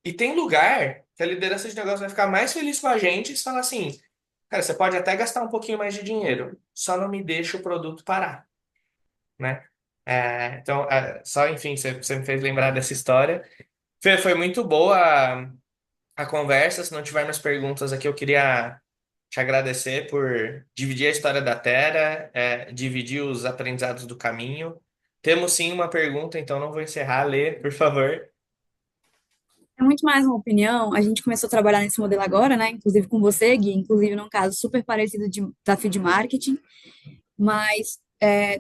E tem lugar que a liderança de negócio vai ficar mais feliz com a gente se falar assim: cara, você pode até gastar um pouquinho mais de dinheiro, só não me deixa o produto parar, né? Então, só, enfim, você me fez lembrar dessa história. Foi muito boa a conversa. Se não tiver mais perguntas aqui, eu queria te agradecer por dividir a história da Terra, dividir os aprendizados do caminho. Temos sim uma pergunta, então não vou encerrar. Lê, por favor. É muito mais uma opinião. A gente começou a trabalhar nesse modelo agora, né? Inclusive com você, Gui, inclusive num caso super parecido de desafio de marketing, mas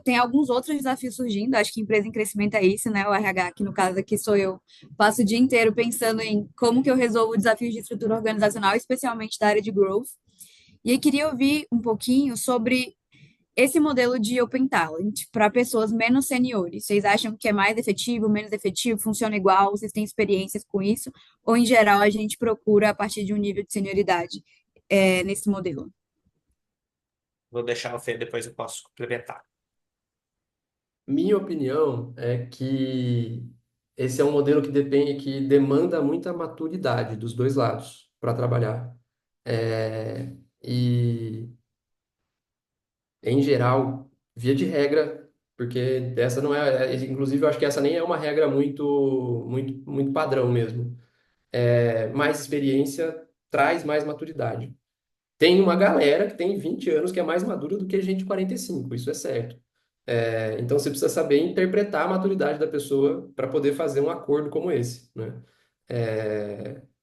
tem alguns outros desafios surgindo. Acho que empresa em crescimento é isso, né? O RH, que no caso aqui sou eu, passo o dia inteiro pensando em como que eu resolvo desafios de estrutura organizacional, especialmente da área de growth. E aí queria ouvir um pouquinho sobre esse modelo de Open Talent para pessoas menos seniores. Vocês acham que é mais efetivo, menos efetivo, funciona igual? Vocês têm experiências com isso? Ou, em geral, a gente procura a partir de um nível de senioridade nesse modelo? Vou deixar o Fê, depois eu posso complementar. minha opinião é que esse é um modelo que depende, que demanda muita maturidade dos dois lados para trabalhar. E, em geral, via de regra, porque essa não inclusive eu acho que essa nem é uma regra muito padrão mesmo. Mais experiência traz mais maturidade. Tem uma galera que tem 20 anos que é mais madura do que gente de 45, isso é certo. Então você precisa saber interpretar a maturidade da pessoa para poder fazer um acordo como esse, né?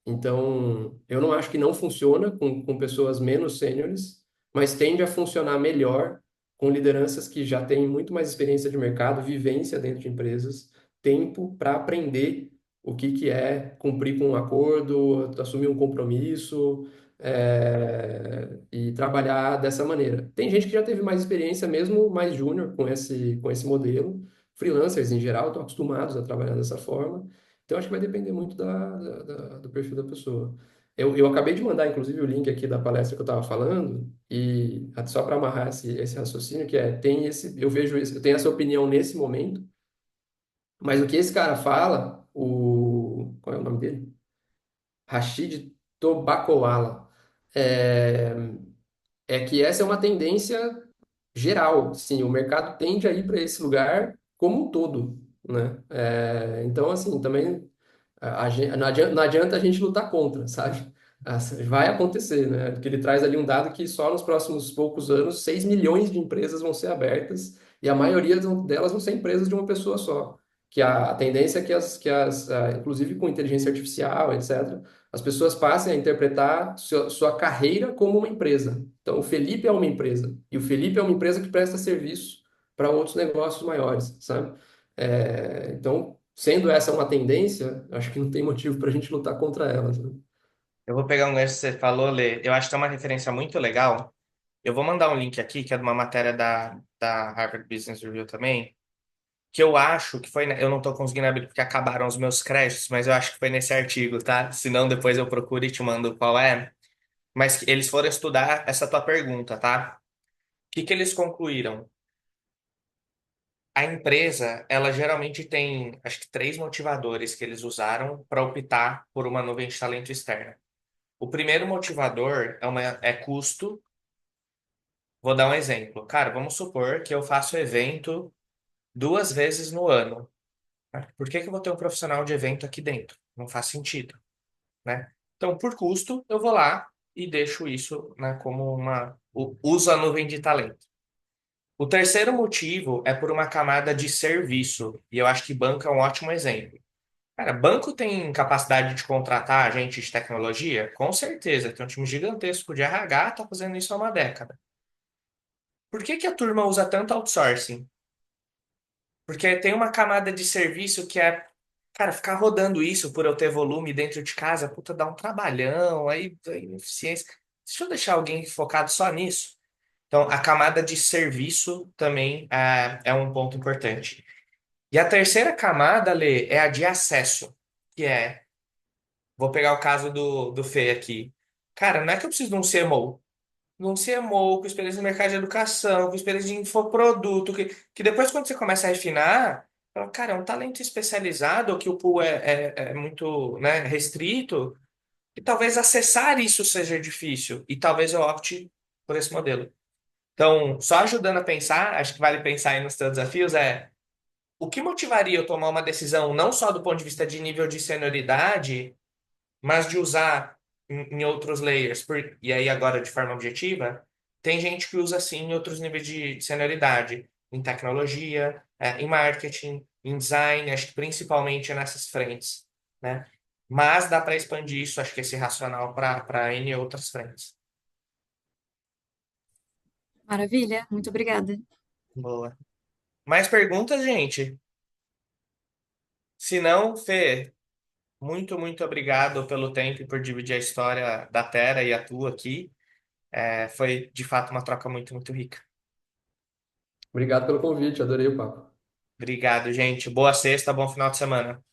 Então, eu não acho que não funciona com pessoas menos sêniores, mas tende a funcionar melhor com lideranças que já têm muito mais experiência de mercado, vivência dentro de empresas, tempo para aprender o que é cumprir com um acordo, assumir um compromisso, e trabalhar dessa maneira. Tem gente que já teve mais experiência, mesmo mais júnior, com esse modelo. Freelancers, em geral, estão acostumados a trabalhar dessa forma. Então, acho que vai depender muito do perfil da pessoa. Eu acabei de mandar, inclusive, o link aqui da palestra que eu estava falando, e só para amarrar esse raciocínio, que eu vejo isso, eu tenho essa opinião nesse momento, mas o que esse cara fala, qual é o nome dele? Rashid Tobacoala, é, é que essa é uma tendência geral, sim, o mercado tende a ir para esse lugar como um todo, né? Então, assim, também não adianta a gente lutar contra, sabe? Vai acontecer, né? Porque ele traz ali um dado que só nos próximos poucos anos 6 milhões de empresas vão ser abertas e a maioria delas vão ser empresas de uma pessoa só. Que a tendência é inclusive com inteligência artificial, etc., as pessoas passem a interpretar sua carreira como uma empresa. Então, o Felipe é uma empresa e o Felipe é uma empresa que presta serviço para outros negócios maiores, sabe? Então, sendo essa uma tendência, acho que não tem motivo para a gente lutar contra ela, né? Eu vou pegar um gancho que você falou, Lê. Eu acho que tem uma referência muito legal. Eu vou mandar um link aqui, que é de uma matéria da Harvard Business Review também, que eu acho que foi. Eu não estou conseguindo abrir porque acabaram os meus créditos, mas eu acho que foi nesse artigo, tá? Se não, depois eu procuro e te mando qual é. Mas que eles foram estudar essa tua pergunta, tá? O que que eles concluíram? A empresa, ela geralmente tem, acho que três motivadores que eles usaram para optar por uma nuvem de talento externa. O primeiro motivador é custo. Vou dar um exemplo. Cara, vamos supor que eu faço evento 2 vezes no ano. Por que que eu vou ter um profissional de evento aqui dentro? Não faz sentido, né? Então, por custo, eu vou lá e deixo isso, né, como uso a nuvem de talento. O terceiro motivo é por uma camada de serviço, e eu acho que banco é um ótimo exemplo. Cara, banco tem capacidade de contratar gente de tecnologia? Com certeza, tem um time gigantesco de RH, tá fazendo isso há uma década. Por que que a turma usa tanto outsourcing? Porque tem uma camada de serviço que é, cara, ficar rodando isso por eu ter volume dentro de casa, puta, dá um trabalhão, aí eficiência. Deixa eu deixar alguém focado só nisso. Então, a camada de serviço também é um ponto importante. E a terceira camada, Lê, é a de acesso, que é, vou pegar o caso do Fê aqui. Cara, não é que eu preciso de um CMO. Num CMO, com experiência no mercado de educação, com experiência de infoproduto, que depois, quando você começa a refinar, fala, cara, é um talento especializado, que o pool é muito, né, restrito, e talvez acessar isso seja difícil, e talvez eu opte por esse modelo. Então, só ajudando a pensar, acho que vale pensar aí nos teus desafios, o que motivaria eu tomar uma decisão não só do ponto de vista de nível de senioridade, mas de usar em outros layers. E aí, agora, de forma objetiva, tem gente que usa assim em outros níveis de senioridade, em tecnologia, em marketing, em design, acho que principalmente nessas frentes, né? Mas dá para expandir isso, acho que esse racional para N outras frentes. Maravilha, muito obrigada. Boa. Mais perguntas, gente? Se não, Fê, muito, muito obrigado pelo tempo e por dividir a história da Terra e a tua aqui. Foi, de fato, uma troca muito, muito rica. Obrigado pelo convite, adorei o papo. Obrigado, gente. Boa sexta, bom final de semana.